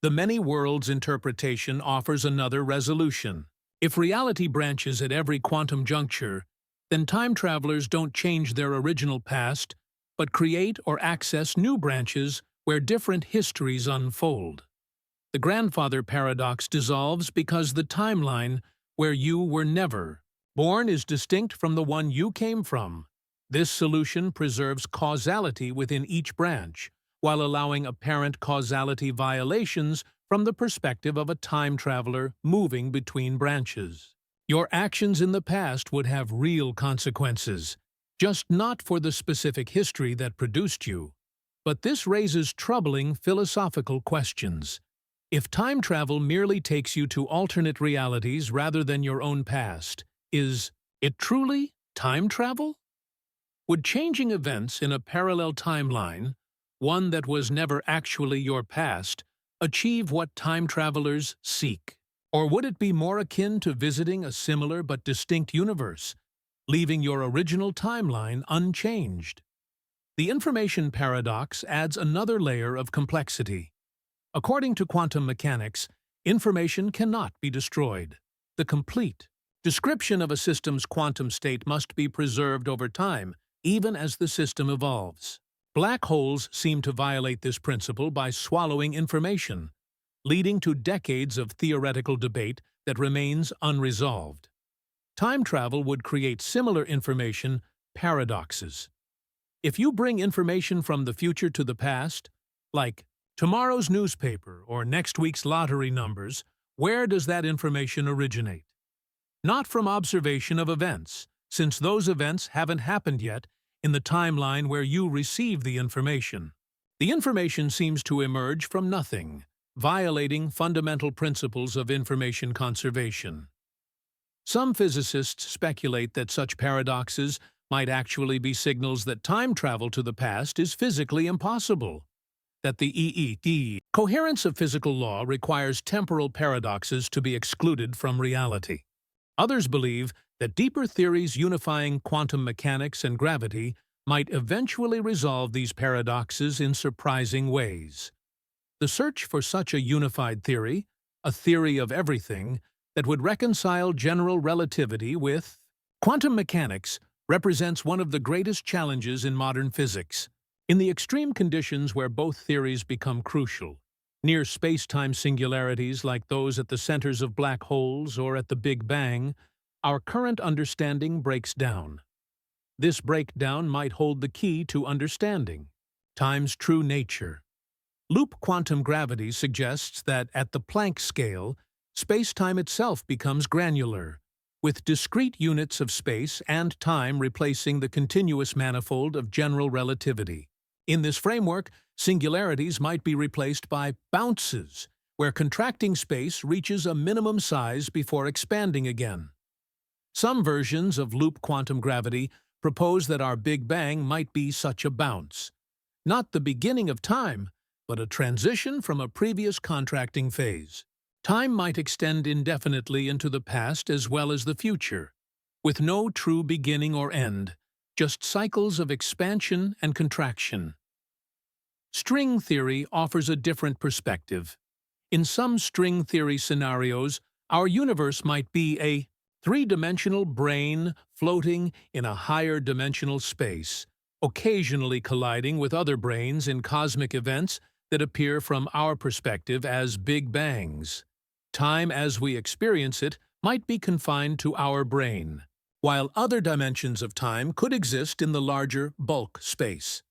The many worlds interpretation offers another resolution. If reality branches at every quantum juncture, then time travelers don't change their original past, but create or access new branches where different histories unfold. The grandfather paradox dissolves because the timeline where you were never born is distinct from the one you came from. This solution preserves causality within each branch, while allowing apparent causality violations from the perspective of a time traveler moving between branches. Your actions in the past would have real consequences, just not for the specific history that produced you. But this raises troubling philosophical questions. If time travel merely takes you to alternate realities rather than your own past, is it truly time travel? Would changing events in a parallel timeline, one that was never actually your past, achieve what time travelers seek? Or would it be more akin to visiting a similar but distinct universe, leaving your original timeline unchanged? The information paradox adds another layer of complexity. According to quantum mechanics, information cannot be destroyed. The complete description of a system's quantum state must be preserved over time, even as the system evolves. Black holes seem to violate this principle by swallowing information, leading to decades of theoretical debate that remains unresolved. Time travel would create similar information paradoxes. If you bring information from the future to the past, like tomorrow's newspaper or next week's lottery numbers, where does that information originate? Not from observation of events, since those events haven't happened yet in the timeline where you receive the information. The information seems to emerge from nothing, violating fundamental principles of information conservation. Some physicists speculate that such paradoxes might actually be signals that time travel to the past is physically impossible, that the coherence of physical law requires temporal paradoxes to be excluded from reality. Others believe that deeper theories unifying quantum mechanics and gravity might eventually resolve these paradoxes in surprising ways. The search for such a unified theory, a theory of everything, that would reconcile general relativity with quantum mechanics represents one of the greatest challenges in modern physics. In the extreme conditions where both theories become crucial, near space-time singularities like those at the centers of black holes or at the Big Bang, our current understanding breaks down. This breakdown might hold the key to understanding time's true nature. Loop quantum gravity suggests that at the Planck scale, space-time itself becomes granular, with discrete units of space and time replacing the continuous manifold of general relativity. In this framework, singularities might be replaced by bounces, where contracting space reaches a minimum size before expanding again. Some versions of loop quantum gravity propose that our Big Bang might be such a bounce, not the beginning of time, but a transition from a previous contracting phase. Time might extend indefinitely into the past as well as the future, with no true beginning or end, just cycles of expansion and contraction. String theory offers a different perspective. In some string theory scenarios, our universe might be a three-dimensional brain floating in a higher dimensional space, occasionally colliding with other brains in cosmic events that appear from our perspective as Big Bangs. Time as we experience it might be confined to our brain, while other dimensions of time could exist in the larger bulk space.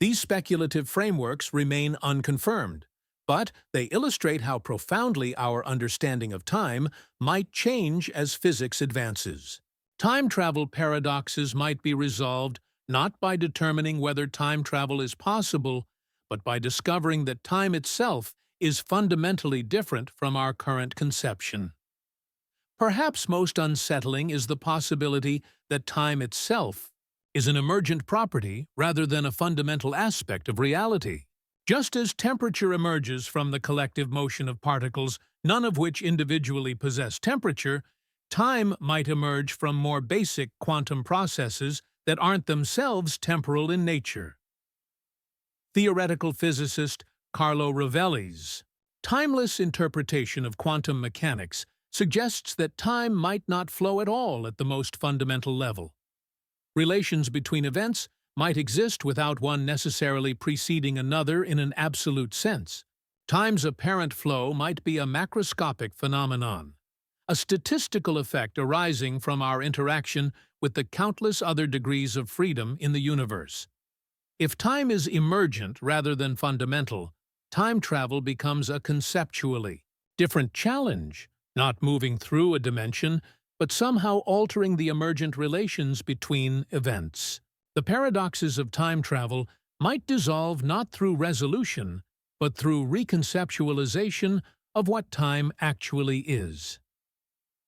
These speculative frameworks remain unconfirmed, but they illustrate how profoundly our understanding of time might change as physics advances. Time travel paradoxes might be resolved not by determining whether time travel is possible, but by discovering that time itself is fundamentally different from our current conception. Perhaps most unsettling is the possibility that time itself is an emergent property rather than a fundamental aspect of reality. Just as temperature emerges from the collective motion of particles, none of which individually possess temperature, time might emerge from more basic quantum processes that aren't themselves temporal in nature. Theoretical physicist Carlo Rovelli's timeless interpretation of quantum mechanics suggests that time might not flow at all at the most fundamental level. Relations between events might exist without one necessarily preceding another in an absolute sense. Time's apparent flow might be a macroscopic phenomenon, a statistical effect arising from our interaction with the countless other degrees of freedom in the universe. If time is emergent rather than fundamental, time travel becomes a conceptually different challenge, not moving through a dimension, but somehow altering the emergent relations between events. The paradoxes of time travel might dissolve not through resolution, but through reconceptualization of what time actually is.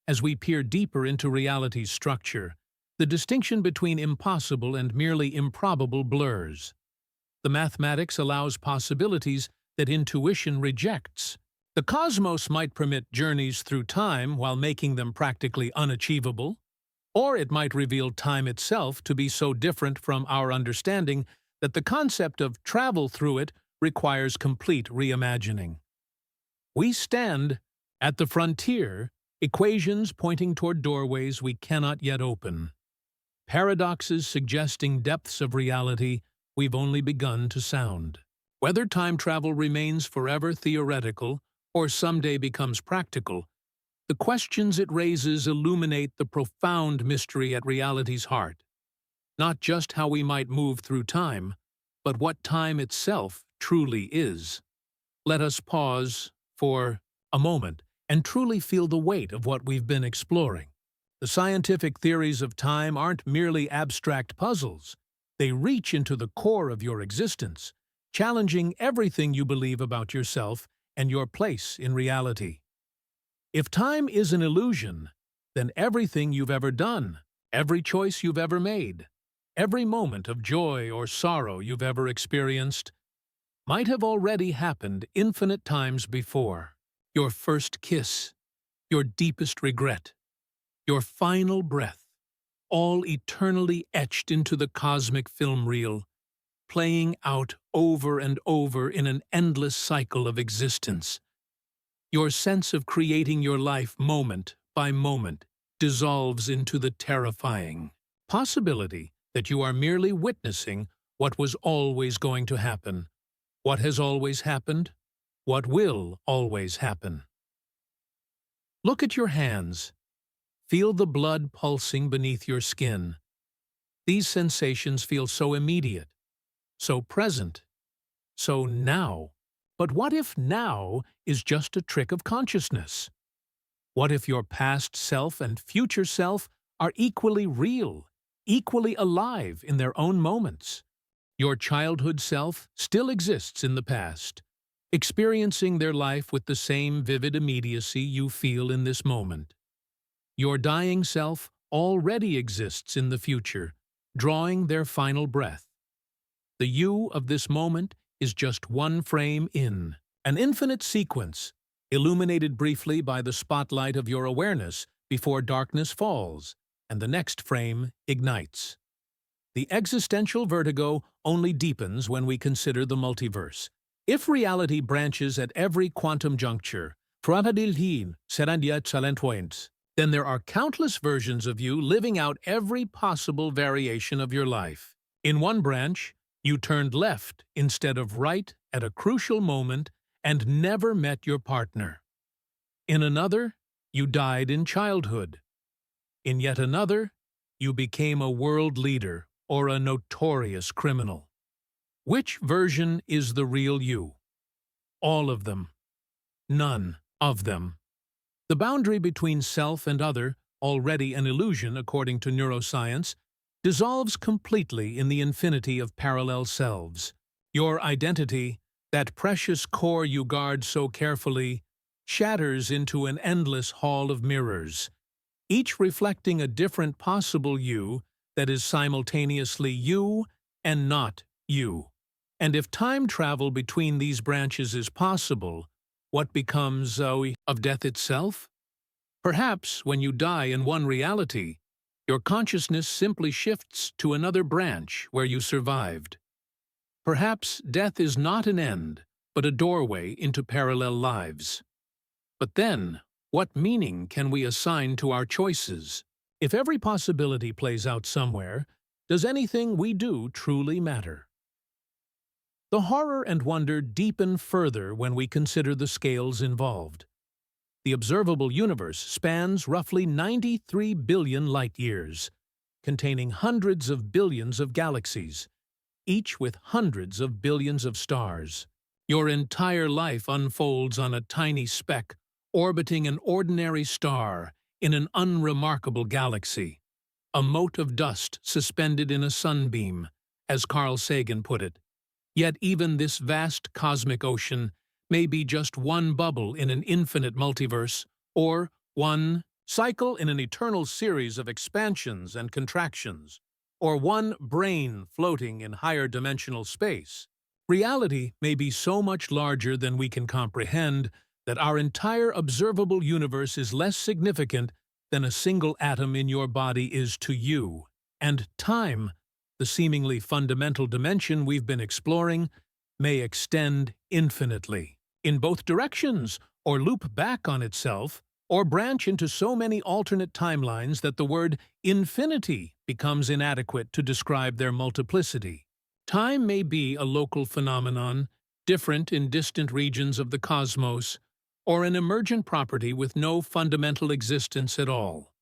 As we peer deeper into reality's structure, the distinction between impossible and merely improbable blurs. The mathematics allows possibilities that intuition rejects. The cosmos might permit journeys through time while making them practically unachievable, or it might reveal time itself to be so different from our understanding that the concept of travel through it requires complete reimagining. We stand at the frontier, equations pointing toward doorways we cannot yet open. Paradoxes suggesting depths of reality we've only begun to sound. Whether time travel remains forever theoretical or someday becomes practical, the questions it raises illuminate the profound mystery at reality's heart. Not just how we might move through time, but what time itself truly is. Let us pause for a moment and truly feel the weight of what we've been exploring. The scientific theories of time aren't merely abstract puzzles. They reach into the core of your existence, challenging everything you believe about yourself and your place in reality. If time is an illusion, then everything you've ever done, every choice you've ever made, every moment of joy or sorrow you've ever experienced, might have already happened infinite times before. Your first kiss, your deepest regret, your final breath, all eternally etched into the cosmic film reel, playing out over and over in an endless cycle of existence. Your sense of creating your life moment by moment dissolves into the terrifying possibility that you are merely witnessing what was always going to happen, what has always happened, what will always happen. Look at your hands. Feel the blood pulsing beneath your skin. These sensations feel so immediate, so present, so now. But what if now is just a trick of consciousness? What if your past self and future self are equally real, equally alive in their own moments? Your childhood self still exists in the past, experiencing their life with the same vivid immediacy you feel in this moment. Your dying self already exists in the future, drawing their final breath. The you of this moment is just one frame in an infinite sequence, illuminated briefly by the spotlight of your awareness before darkness falls and the next frame ignites. The existential vertigo only deepens when we consider the multiverse. If reality branches at every quantum juncture, then there are countless versions of you living out every possible variation of your life. In one branch, you turned left instead of right at a crucial moment and never met your partner. In another, you died in childhood. In yet another, you became a world leader or a notorious criminal. Which version is the real you? All of them. None of them. The boundary between self and other already an illusion according to neuroscience, dissolves completely in the infinity of parallel selves. Your identity, that precious core you guard so carefully, shatters into an endless hall of mirrors, each reflecting a different possible you that is simultaneously you and not you. And if time travel between these branches is possible, what becomes of death itself? Perhaps when you die in one reality, your consciousness simply shifts to another branch where you survived. Perhaps death is not an end, but a doorway into parallel lives. But then, what meaning can we assign to our choices? If every possibility plays out somewhere, does anything we do truly matter? The horror and wonder deepen further when we consider the scales involved. The observable universe spans roughly 93 billion light-years, containing hundreds of billions of galaxies, each with hundreds of billions of stars. Your entire life unfolds on a tiny speck, orbiting an ordinary star in an unremarkable galaxy, a mote of dust suspended in a sunbeam, as Carl Sagan put it. Yet even this vast cosmic ocean may be just one bubble in an infinite multiverse, or one cycle in an eternal series of expansions and contractions, or one brain floating in higher dimensional space. Reality may be so much larger than we can comprehend that our entire observable universe is less significant than a single atom in your body is to you. And time, the seemingly fundamental dimension we've been exploring, may extend infinitely, in both directions, or loop back on itself, or branch into so many alternate timelines that the word infinity becomes inadequate to describe their multiplicity. Time may be a local phenomenon, different in distant regions of the cosmos, or an emergent property with no fundamental existence at all.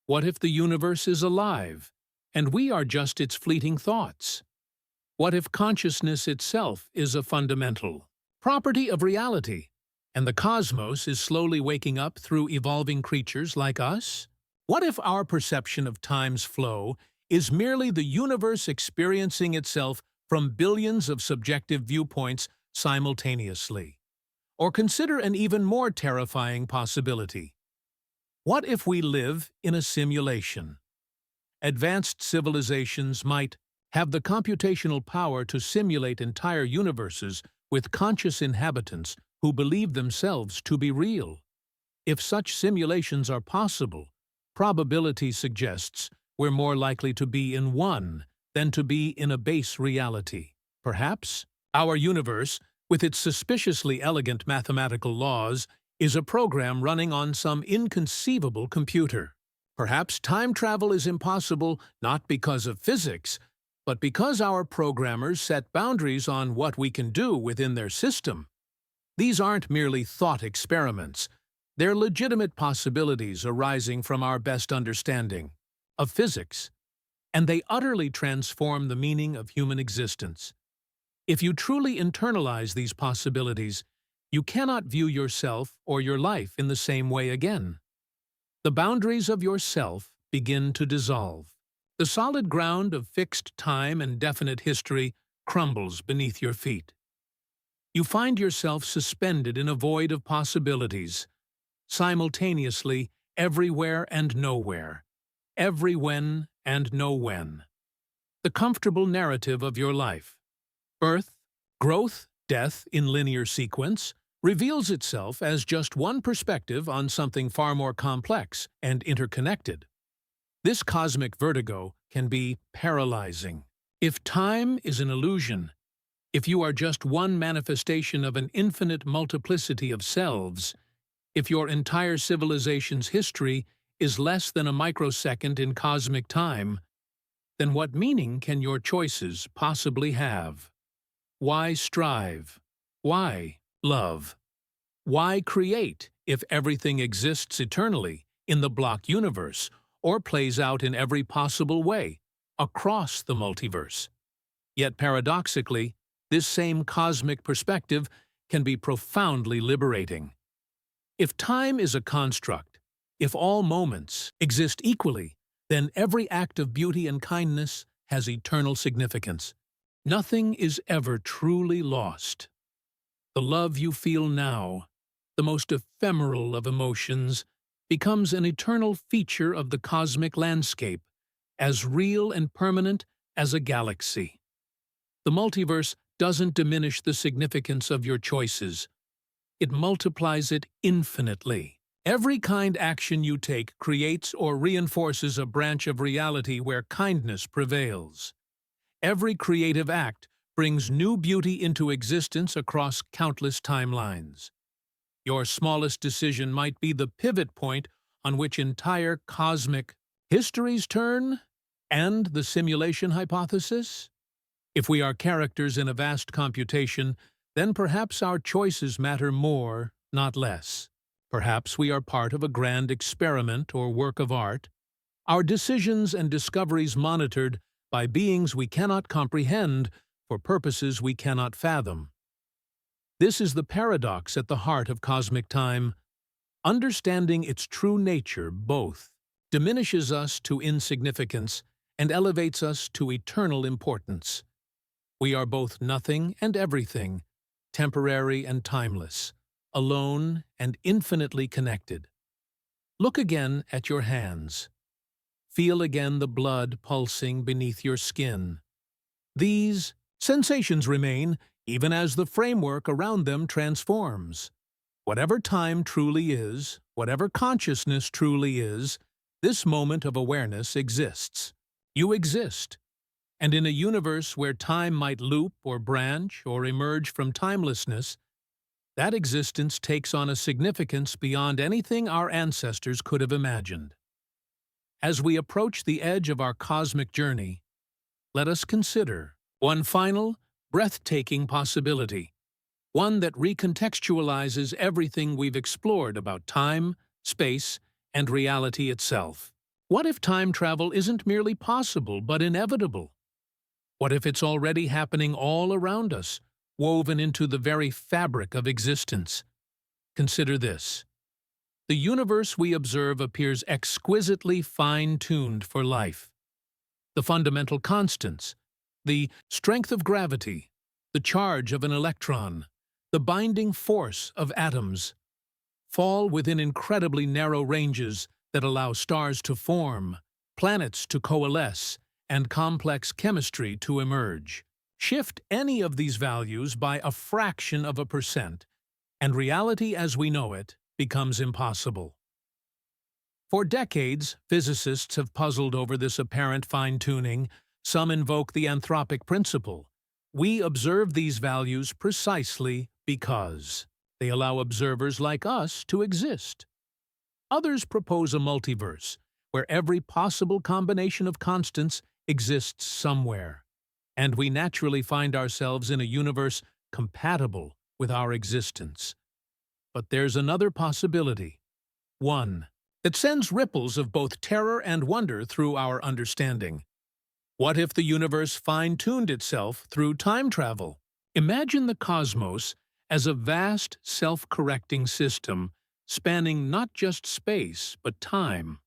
What if the universe is alive, and we are just its fleeting thoughts? What if consciousness itself is a fundamental property of reality, and the cosmos is slowly waking up through evolving creatures like us? What if our perception of time's flow is merely the universe experiencing itself from billions of subjective viewpoints simultaneously? Or consider an even more terrifying possibility. What if we live in a simulation? Advanced civilizations might have the computational power to simulate entire universes with conscious inhabitants who believe themselves to be real. If such simulations are possible, probability suggests we're more likely to be in one than to be in a base reality. Perhaps our universe, with its suspiciously elegant mathematical laws, is a program running on some inconceivable computer. Perhaps time travel is impossible not because of physics, but because our programmers set boundaries on what we can do within their system. These aren't merely thought experiments. They're legitimate possibilities arising from our best understanding of physics, and they utterly transform the meaning of human existence. If you truly internalize these possibilities, you cannot view yourself or your life in the same way again. The boundaries of yourself begin to dissolve. The solid ground of fixed time and definite history crumbles beneath your feet. You find yourself suspended in a void of possibilities, simultaneously everywhere and nowhere, every when and no when. The comfortable narrative of your life, birth, growth, death in linear sequence, reveals itself as just one perspective on something far more complex and interconnected. This cosmic vertigo can be paralyzing. If time is an illusion, if you are just one manifestation of an infinite multiplicity of selves, if your entire civilization's history is less than a microsecond in cosmic time, then what meaning can your choices possibly have? Why strive? Why love? Why create if everything exists eternally in the block universe or plays out in every possible way across the multiverse? Yet paradoxically, this same cosmic perspective can be profoundly liberating. If time is a construct, If all moments exist equally, then every act of beauty and kindness has eternal significance. Nothing is ever truly lost. The love you feel now, the most ephemeral of emotions, becomes an eternal feature of the cosmic landscape, as real and permanent as a galaxy. The multiverse doesn't diminish the significance of your choices. It multiplies it infinitely. Every kind action you take creates or reinforces a branch of reality where kindness prevails. Every creative act brings new beauty into existence across countless timelines. Your smallest decision might be the pivot point on which entire cosmic histories turn, and the simulation hypothesis? If we are characters in a vast computation, then perhaps our choices matter more, not less. Perhaps we are part of a grand experiment or work of art, our decisions and discoveries monitored by beings we cannot comprehend for purposes we cannot fathom. This is the paradox at the heart of cosmic time. Understanding its true nature both diminishes us to insignificance and elevates us to eternal importance. We are both nothing and everything, temporary and timeless, alone and infinitely connected. Look again at your hands. Feel again the blood pulsing beneath your skin. These sensations remain even as the framework around them transforms. Whatever time truly is, whatever consciousness truly is, this moment of awareness exists. You exist. And in a universe where time might loop or branch or emerge from timelessness, that existence takes on a significance beyond anything our ancestors could have imagined. As we approach the edge of our cosmic journey, let us consider one final, breathtaking possibility, one that recontextualizes everything we've explored about time, space, and reality itself. What if time travel isn't merely possible but inevitable? What if it's already happening all around us, woven into the very fabric of existence? Consider this. The universe we observe appears exquisitely fine-tuned for life. The fundamental constants, the strength of gravity, the charge of an electron, the binding force of atoms, fall within incredibly narrow ranges that allow stars to form, planets to coalesce, and complex chemistry to emerge. Shift any of these values by a fraction of a percent, and reality as we know it becomes impossible. For decades, physicists have puzzled over this apparent fine-tuning. Some invoke the anthropic principle. We observe these values precisely because they allow observers like us to exist. Others propose a multiverse, where every possible combination of constants exists somewhere, and we naturally find ourselves in a universe compatible with our existence. But there's another possibility, one that sends ripples of both terror and wonder through our understanding. What if the universe fine-tuned itself through time travel? Imagine the cosmos as a vast, self-correcting system spanning not just space but time.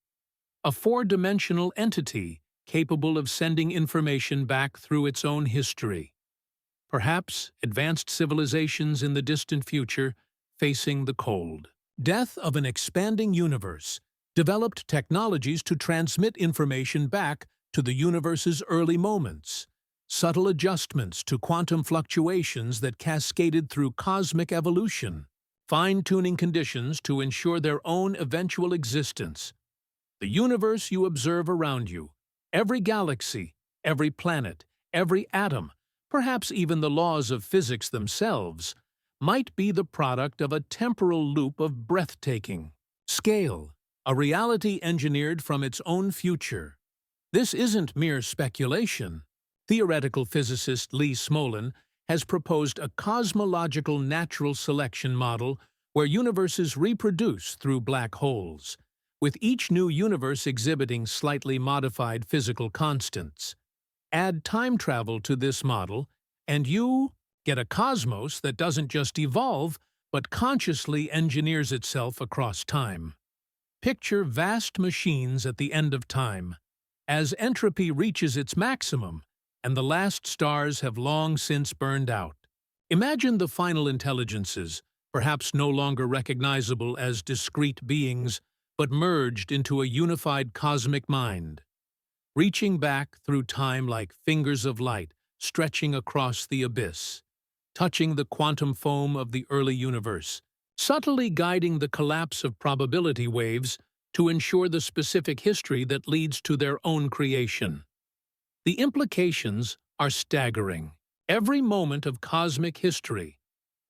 A four-dimensional entity capable of sending information back through its own history. Perhaps advanced civilizations in the distant future facing the cold death of an expanding universe developed technologies to transmit information back to the universe's early moments, subtle adjustments to quantum fluctuations that cascaded through cosmic evolution, fine-tuning conditions to ensure their own eventual existence. The universe you observe around you, every galaxy, every planet, every atom, perhaps even the laws of physics themselves, might be the product of a temporal loop of breathtaking scale, a reality engineered from its own future. This isn't mere speculation. Theoretical physicist Lee Smolin has proposed a cosmological natural selection model where universes reproduce through black holes, with each new universe exhibiting slightly modified physical constants. Add time travel to this model, and you get a cosmos that doesn't just evolve, but consciously engineers itself across time. Picture vast machines at the end of time, as entropy reaches its maximum and the last stars have long since burned out. Imagine the final intelligences, perhaps no longer recognizable as discrete beings, but merged into a unified cosmic mind, reaching back through time like fingers of light, stretching across the abyss, touching the quantum foam of the early universe, subtly guiding the collapse of probability waves to ensure the specific history that leads to their own creation. The implications are staggering. Every moment of cosmic history,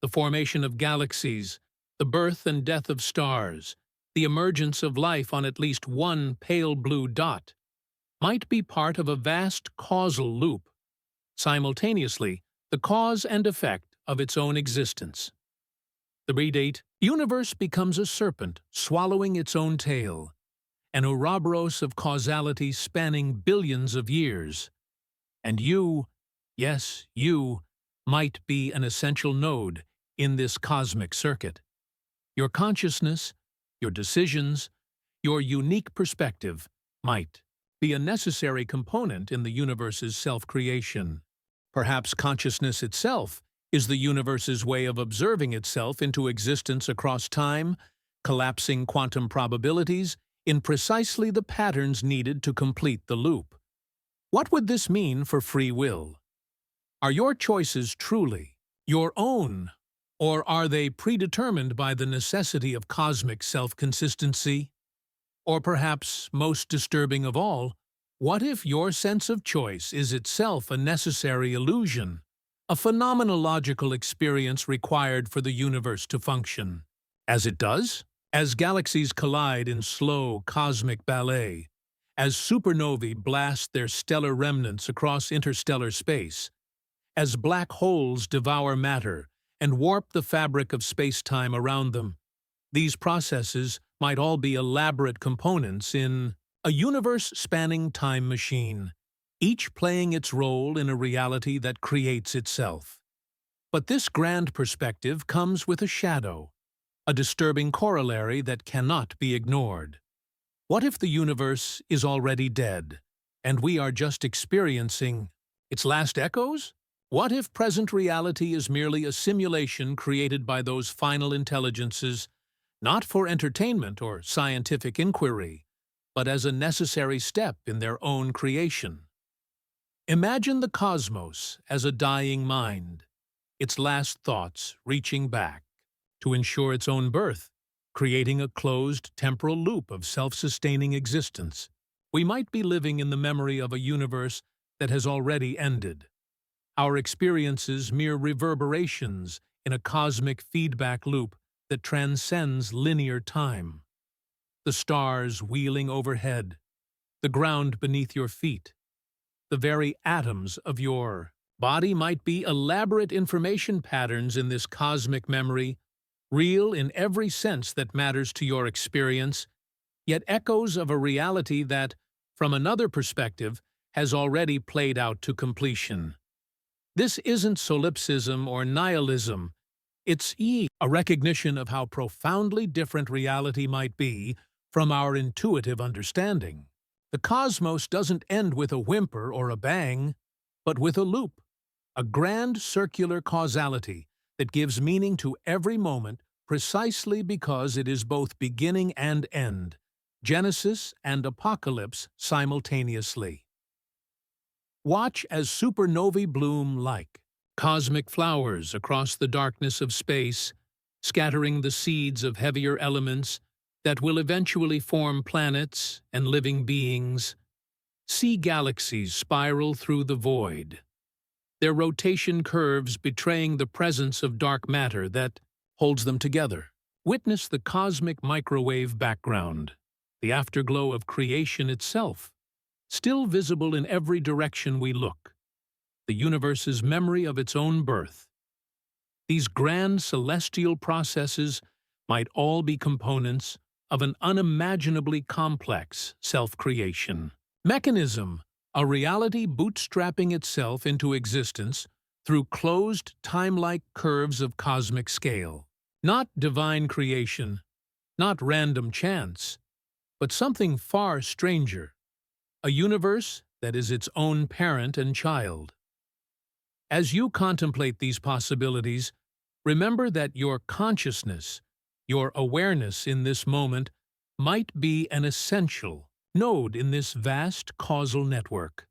the formation of galaxies, the birth and death of stars, the emergence of life on at least one pale blue dot, might be part of a vast causal loop, simultaneously the cause and effect of its own existence. The predate universe becomes a serpent swallowing its own tail, an Ouroboros of causality spanning billions of years. And you, yes, you, might be an essential node in this cosmic circuit. Your consciousness, your decisions, your unique perspective might be a necessary component in the universe's self-creation. Perhaps consciousness itself is the universe's way of observing itself into existence across time, collapsing quantum probabilities in precisely the patterns needed to complete the loop. What would this mean for free will? Are your choices truly your own, or are they predetermined by the necessity of cosmic self-consistency? Or perhaps, most disturbing of all, what if your sense of choice is itself a necessary illusion, a phenomenological experience required for the universe to function? As it does, as galaxies collide in slow cosmic ballet, as supernovae blast their stellar remnants across interstellar space, as black holes devour matter and warp the fabric of space-time around them, these processes might all be elaborate components in a universe-spanning time machine, each playing its role in a reality that creates itself. But this grand perspective comes with a shadow, a disturbing corollary that cannot be ignored. What if the universe is already dead, and we are just experiencing its last echoes? What if present reality is merely a simulation created by those final intelligences, not for entertainment or scientific inquiry, but as a necessary step in their own creation? Imagine the cosmos as a dying mind, its last thoughts reaching back to ensure its own birth, creating a closed temporal loop of self-sustaining existence. We might be living in the memory of a universe that has already ended, our experiences mere reverberations in a cosmic feedback loop that transcends linear time. The stars wheeling overhead, the ground beneath your feet, the very atoms of your body might be elaborate information patterns in this cosmic memory, real in every sense that matters to your experience, yet echoes of a reality that, from another perspective, has already played out to completion. This isn't solipsism or nihilism. It's a recognition of how profoundly different reality might be from our intuitive understanding. The cosmos doesn't end with a whimper or a bang, but with a loop, a grand circular causality that gives meaning to every moment precisely because it is both beginning and end, Genesis and Apocalypse simultaneously. Watch as supernovae bloom like cosmic flowers across the darkness of space, scattering the seeds of heavier elements that will eventually form planets and living beings. See galaxies spiral through the void, their rotation curves betraying the presence of dark matter that holds them together. Witness the cosmic microwave background, the afterglow of creation itself, still visible in every direction we look, the universe's memory of its own birth. These grand celestial processes might all be components of an unimaginably complex self-creation mechanism, a reality bootstrapping itself into existence through closed, timelike curves of cosmic scale. Not divine creation, not random chance, but something far stranger, a universe that is its own parent and child. As you contemplate these possibilities, remember that your consciousness, your awareness in this moment, might be an essential node in this vast causal network.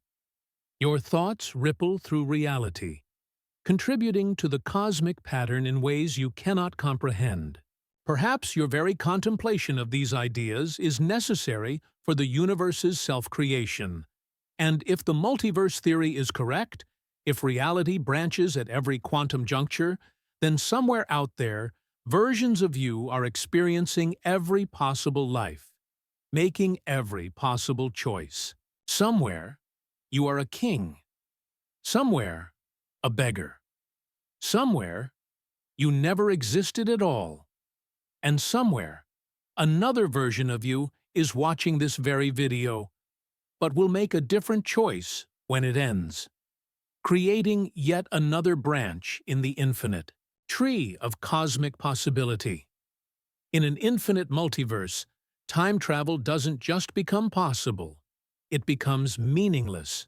Your thoughts ripple through reality, contributing to the cosmic pattern in ways you cannot comprehend. Perhaps your very contemplation of these ideas is necessary for the universe's self-creation. And if the multiverse theory is correct, if reality branches at every quantum juncture, then somewhere out there, versions of you are experiencing every possible life, making every possible choice. Somewhere, you are a king. Somewhere, a beggar. Somewhere, you never existed at all. And somewhere, another version of you is watching this very video, but will make a different choice when it ends, creating yet another branch in the infinite tree of cosmic possibility. In an infinite multiverse, time travel doesn't just become possible, it becomes meaningless.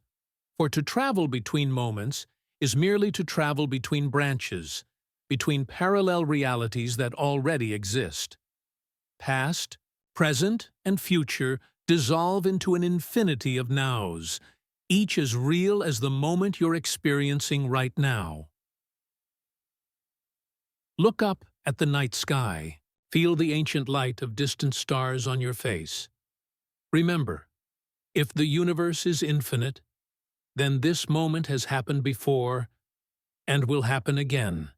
For to travel between moments is merely to travel between branches, between parallel realities that already exist. Past, present, and future dissolve into an infinity of nows, each as real as the moment you're experiencing right now. Look up at the night sky. Feel the ancient light of distant stars on your face. Remember, if the universe is infinite, then this moment has happened before and will happen again,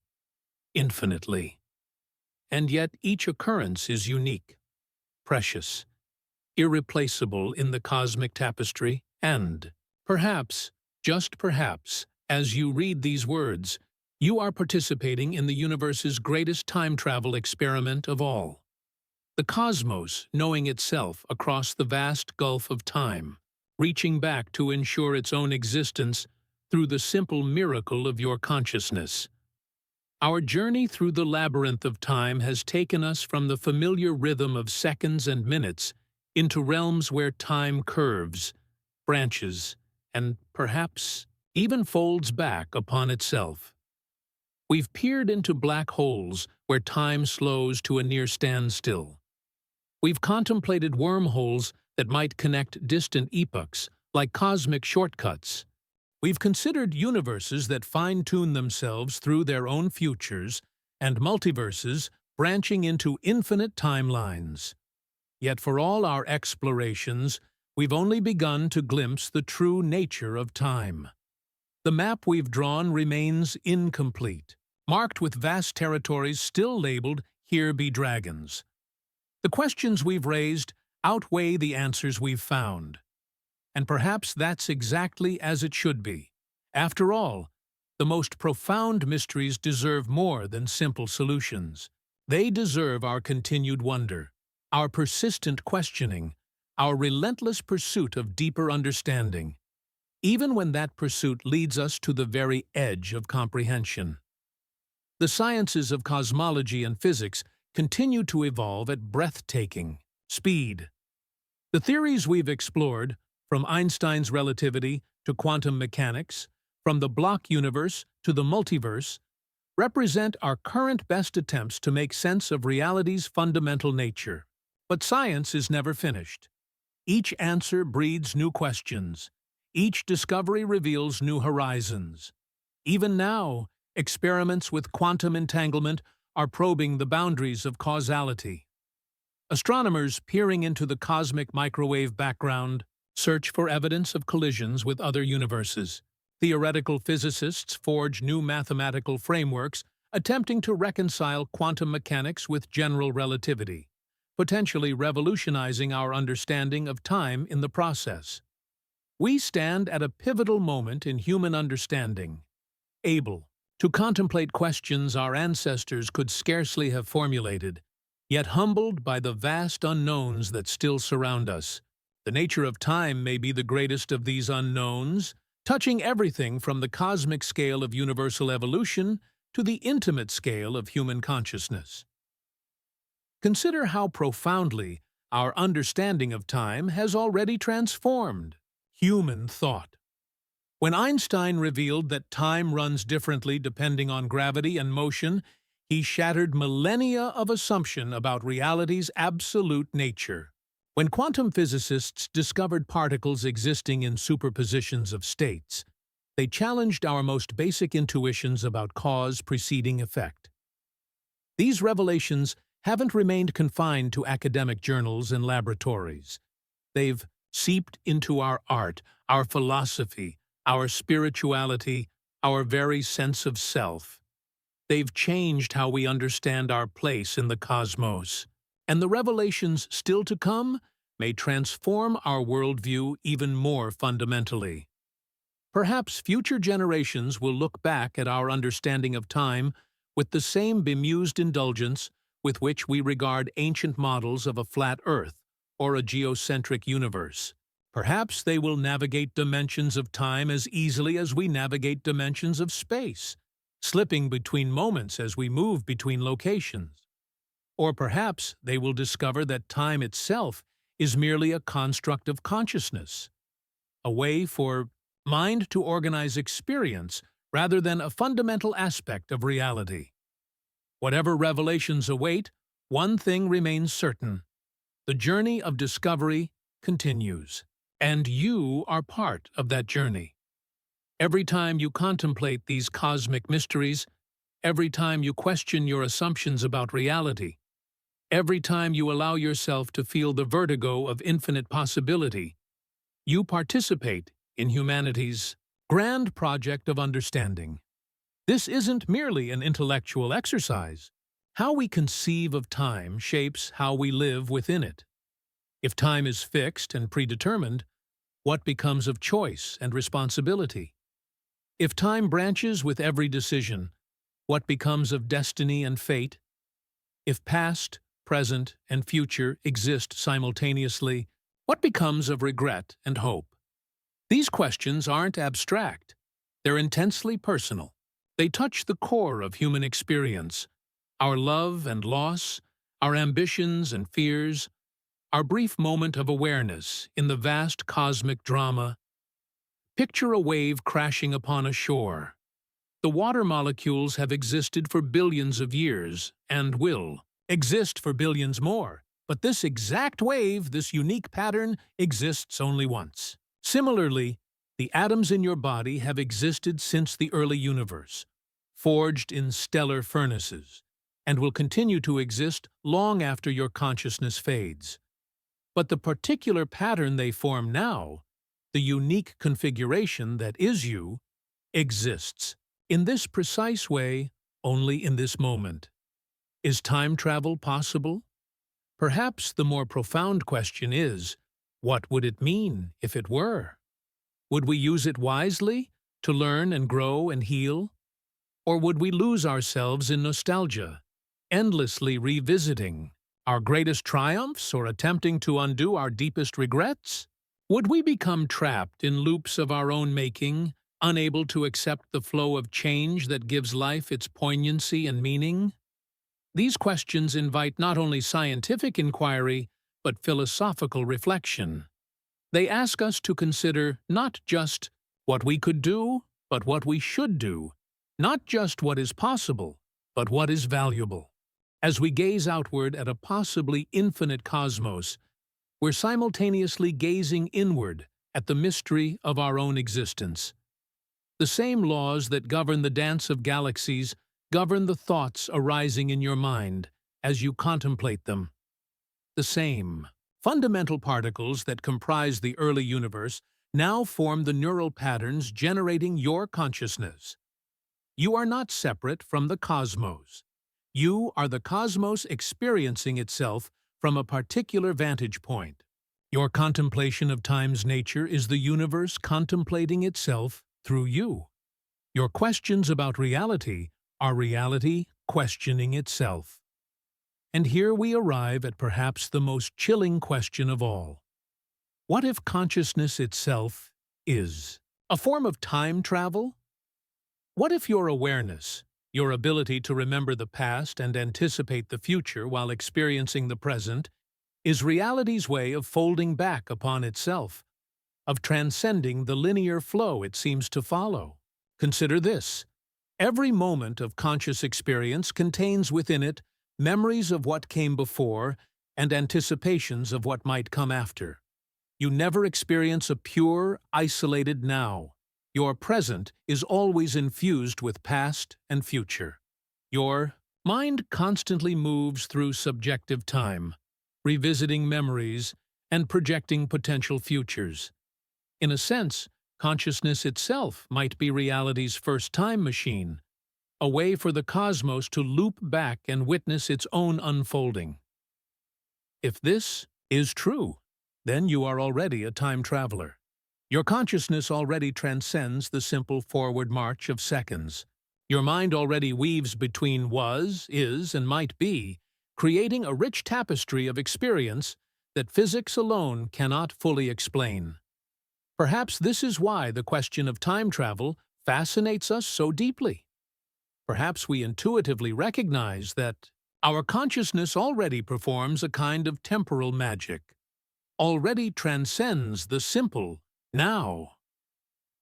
infinitely. And yet each occurrence is unique, precious, irreplaceable in the cosmic tapestry, and perhaps, just perhaps, as you read these words, you are participating in the universe's greatest time travel experiment of all. The cosmos knowing itself across the vast gulf of time, reaching back to ensure its own existence through the simple miracle of your consciousness. Our journey through the labyrinth of time has taken us from the familiar rhythm of seconds and minutes into realms where time curves, branches, and perhaps even folds back upon itself. We've peered into black holes where time slows to a near standstill. We've contemplated wormholes that might connect distant epochs, like cosmic shortcuts. We've considered universes that fine-tune themselves through their own futures, and multiverses branching into infinite timelines. Yet for all our explorations, we've only begun to glimpse the true nature of time. The map we've drawn remains incomplete, marked with vast territories still labeled "Here be dragons." The questions we've raised outweigh the answers we've found. And perhaps that's exactly as it should be. After all, the most profound mysteries deserve more than simple solutions. They deserve our continued wonder, our persistent questioning, our relentless pursuit of deeper understanding, even when that pursuit leads us to the very edge of comprehension. The sciences of cosmology and physics continue to evolve at breathtaking speed. The theories we've explored, from Einstein's relativity to quantum mechanics, from the block universe to the multiverse, represent our current best attempts to make sense of reality's fundamental nature. But science is never finished. Each answer breeds new questions. Each discovery reveals new horizons. Even now, experiments with quantum entanglement are probing the boundaries of causality. Astronomers peering into the cosmic microwave background search for evidence of collisions with other universes. Theoretical physicists forge new mathematical frameworks attempting to reconcile quantum mechanics with general relativity, potentially revolutionizing our understanding of time in the process. We stand at a pivotal moment in human understanding, able to contemplate questions our ancestors could scarcely have formulated, yet humbled by the vast unknowns that still surround us. The nature of time may be the greatest of these unknowns, touching everything from the cosmic scale of universal evolution to the intimate scale of human consciousness. Consider how profoundly our understanding of time has already transformed human thought. When Einstein revealed that time runs differently depending on gravity and motion, he shattered millennia of assumption about reality's absolute nature. When quantum physicists discovered particles existing in superpositions of states, they challenged our most basic intuitions about cause preceding effect. These revelations haven't remained confined to academic journals and laboratories. They've seeped into our art, our philosophy, our spirituality, our very sense of self. They've changed how we understand our place in the cosmos. And the revelations still to come may transform our worldview even more fundamentally. Perhaps future generations will look back at our understanding of time with the same bemused indulgence with which we regard ancient models of a flat Earth or a geocentric universe. Perhaps they will navigate dimensions of time as easily as we navigate dimensions of space, slipping between moments as we move between locations. Or perhaps they will discover that time itself is merely a construct of consciousness, a way for mind to organize experience rather than a fundamental aspect of reality. Whatever revelations await, one thing remains certain. The journey of discovery continues, and you are part of that journey. Every time you contemplate these cosmic mysteries, every time you question your assumptions about reality, every time you allow yourself to feel the vertigo of infinite possibility, you participate in humanity's grand project of understanding. This isn't merely an intellectual exercise. How we conceive of time shapes how we live within it. If time is fixed and predetermined, what becomes of choice and responsibility? If time branches with every decision, what becomes of destiny and fate? If past, present, and future exist simultaneously, what becomes of regret and hope? These questions aren't abstract. They're intensely personal. They touch the core of human experience, our love and loss, our ambitions and fears, our brief moment of awareness in the vast cosmic drama. Picture a wave crashing upon a shore. The water molecules have existed for billions of years and will exist for billions more, but this exact wave, this unique pattern, exists only once. Similarly, the atoms in your body have existed since the early universe, forged in stellar furnaces, and will continue to exist long after your consciousness fades. But the particular pattern they form now, the unique configuration that is you, exists, in this precise way, only in this moment. Is time travel possible? Perhaps the more profound question is, what would it mean if it were? Would we use it wisely, to learn and grow and heal? Or would we lose ourselves in nostalgia, endlessly revisiting our greatest triumphs or attempting to undo our deepest regrets? Would we become trapped in loops of our own making, unable to accept the flow of change that gives life its poignancy and meaning? These questions invite not only scientific inquiry, but philosophical reflection. They ask us to consider not just what we could do, but what we should do, not just what is possible, but what is valuable. As we gaze outward at a possibly infinite cosmos, we're simultaneously gazing inward at the mystery of our own existence. The same laws that govern the dance of galaxies govern the thoughts arising in your mind as you contemplate them. The same fundamental particles that comprise the early universe now form the neural patterns generating your consciousness. You are not separate from the cosmos. You are the cosmos experiencing itself from a particular vantage point. Your contemplation of time's nature is the universe contemplating itself through you. Your questions about reality are reality questioning itself. And here we arrive at perhaps the most chilling question of all. What if consciousness itself is a form of time travel? What if your awareness, your ability to remember the past and anticipate the future while experiencing the present, is reality's way of folding back upon itself, of transcending the linear flow it seems to follow. Consider this. Every moment of conscious experience contains within it memories of what came before and anticipations of what might come after. You never experience a pure, isolated now. Your present is always infused with past and future. Your mind constantly moves through subjective time, revisiting memories and projecting potential futures. In a sense, consciousness itself might be reality's first time machine, a way for the cosmos to loop back and witness its own unfolding. If this is true, then you are already a time traveler. Your consciousness already transcends the simple forward march of seconds. Your mind already weaves between was, is, and might be, creating a rich tapestry of experience that physics alone cannot fully explain. Perhaps this is why the question of time travel fascinates us so deeply. Perhaps we intuitively recognize that our consciousness already performs a kind of temporal magic, already transcends the simple now.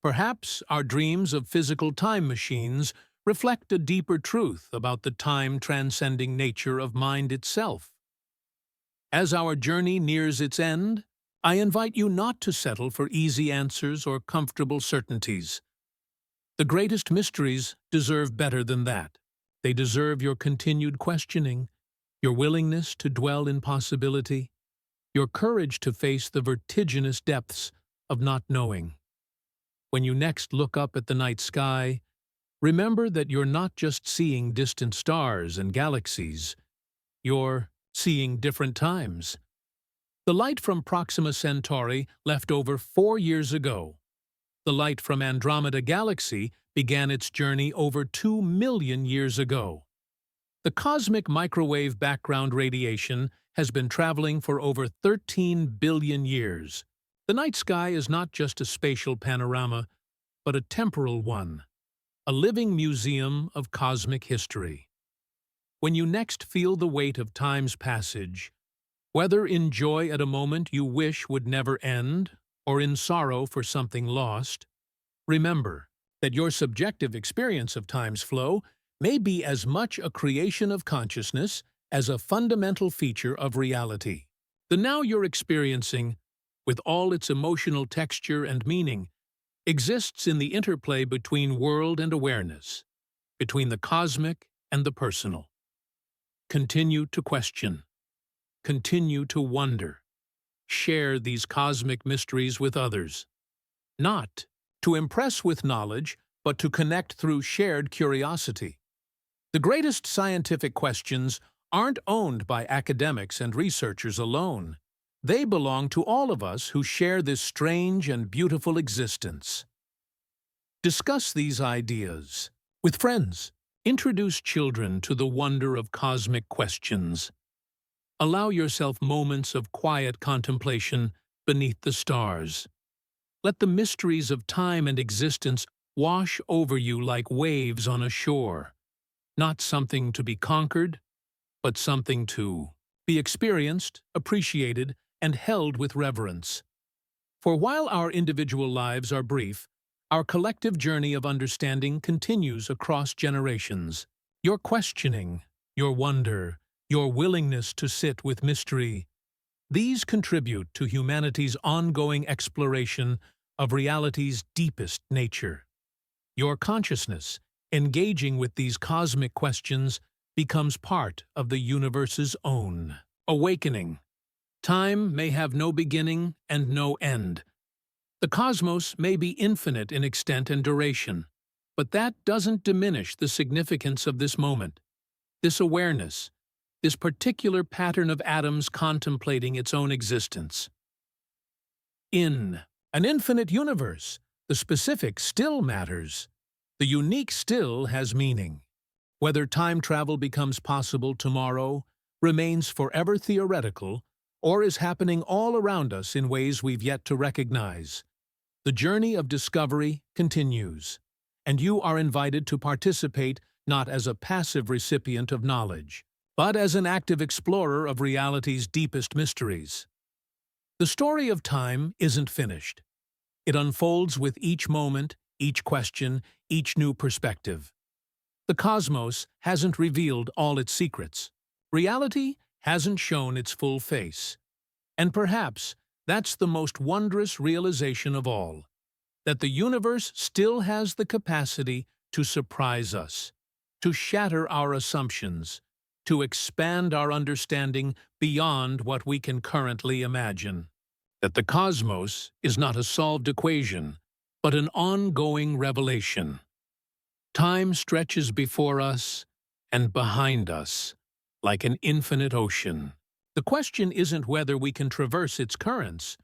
Perhaps our dreams of physical time machines reflect a deeper truth about the time-transcending nature of mind itself. As our journey nears its end, I invite you not to settle for easy answers or comfortable certainties. The greatest mysteries deserve better than that. They deserve your continued questioning, your willingness to dwell in possibility, your courage to face the vertiginous depths of not knowing. When you next look up at the night sky, remember that you're not just seeing distant stars and galaxies, you're seeing different times. The light from Proxima Centauri left over 4 years ago. The light from Andromeda Galaxy began its journey over 2 million years ago. The cosmic microwave background radiation has been traveling for over 13 billion years. The night sky is not just a spatial panorama, but a temporal one, a living museum of cosmic history. When you next feel the weight of time's passage, whether in joy at a moment you wish would never end, or in sorrow for something lost, remember that your subjective experience of time's flow may be as much a creation of consciousness as a fundamental feature of reality. The now you're experiencing, with all its emotional texture and meaning, exists in the interplay between world and awareness, between the cosmic and the personal. Continue to question. Continue to wonder. Share these cosmic mysteries with others. Not to impress with knowledge, but to connect through shared curiosity. The greatest scientific questions aren't owned by academics and researchers alone. They belong to all of us who share this strange and beautiful existence. Discuss these ideas with friends. Introduce children to the wonder of cosmic questions. Allow yourself moments of quiet contemplation beneath the stars. Let the mysteries of time and existence wash over you like waves on a shore. Not something to be conquered, but something to be experienced, appreciated, and held with reverence. For while our individual lives are brief, our collective journey of understanding continues across generations. Your questioning, your wonder, your willingness to sit with mystery, these contribute to humanity's ongoing exploration of reality's deepest nature. Your consciousness, engaging with these cosmic questions, becomes part of the universe's own awakening. Time may have no beginning and no end. The cosmos may be infinite in extent and duration, but that doesn't diminish the significance of this moment, this awareness, this particular pattern of atoms contemplating its own existence. In an infinite universe, the specific still matters. The unique still has meaning. Whether time travel becomes possible tomorrow, remains forever theoretical, or is happening all around us in ways we've yet to recognize, the journey of discovery continues, and you are invited to participate not as a passive recipient of knowledge, but as an active explorer of reality's deepest mysteries. The story of time isn't finished. It unfolds with each moment, each question, each new perspective. The cosmos hasn't revealed all its secrets. Reality hasn't shown its full face. And perhaps that's the most wondrous realization of all, that the universe still has the capacity to surprise us, to shatter our assumptions, to expand our understanding beyond what we can currently imagine. That the cosmos is not a solved equation, but an ongoing revelation. Time stretches before us and behind us, like an infinite ocean. The question isn't whether we can traverse its currents,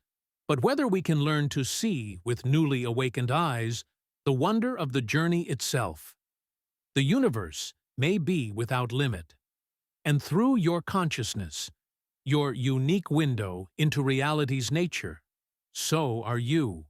but whether we can learn to see, with newly awakened eyes, the wonder of the journey itself. The universe may be without limit, and through your consciousness, your unique window into reality's nature, so are you.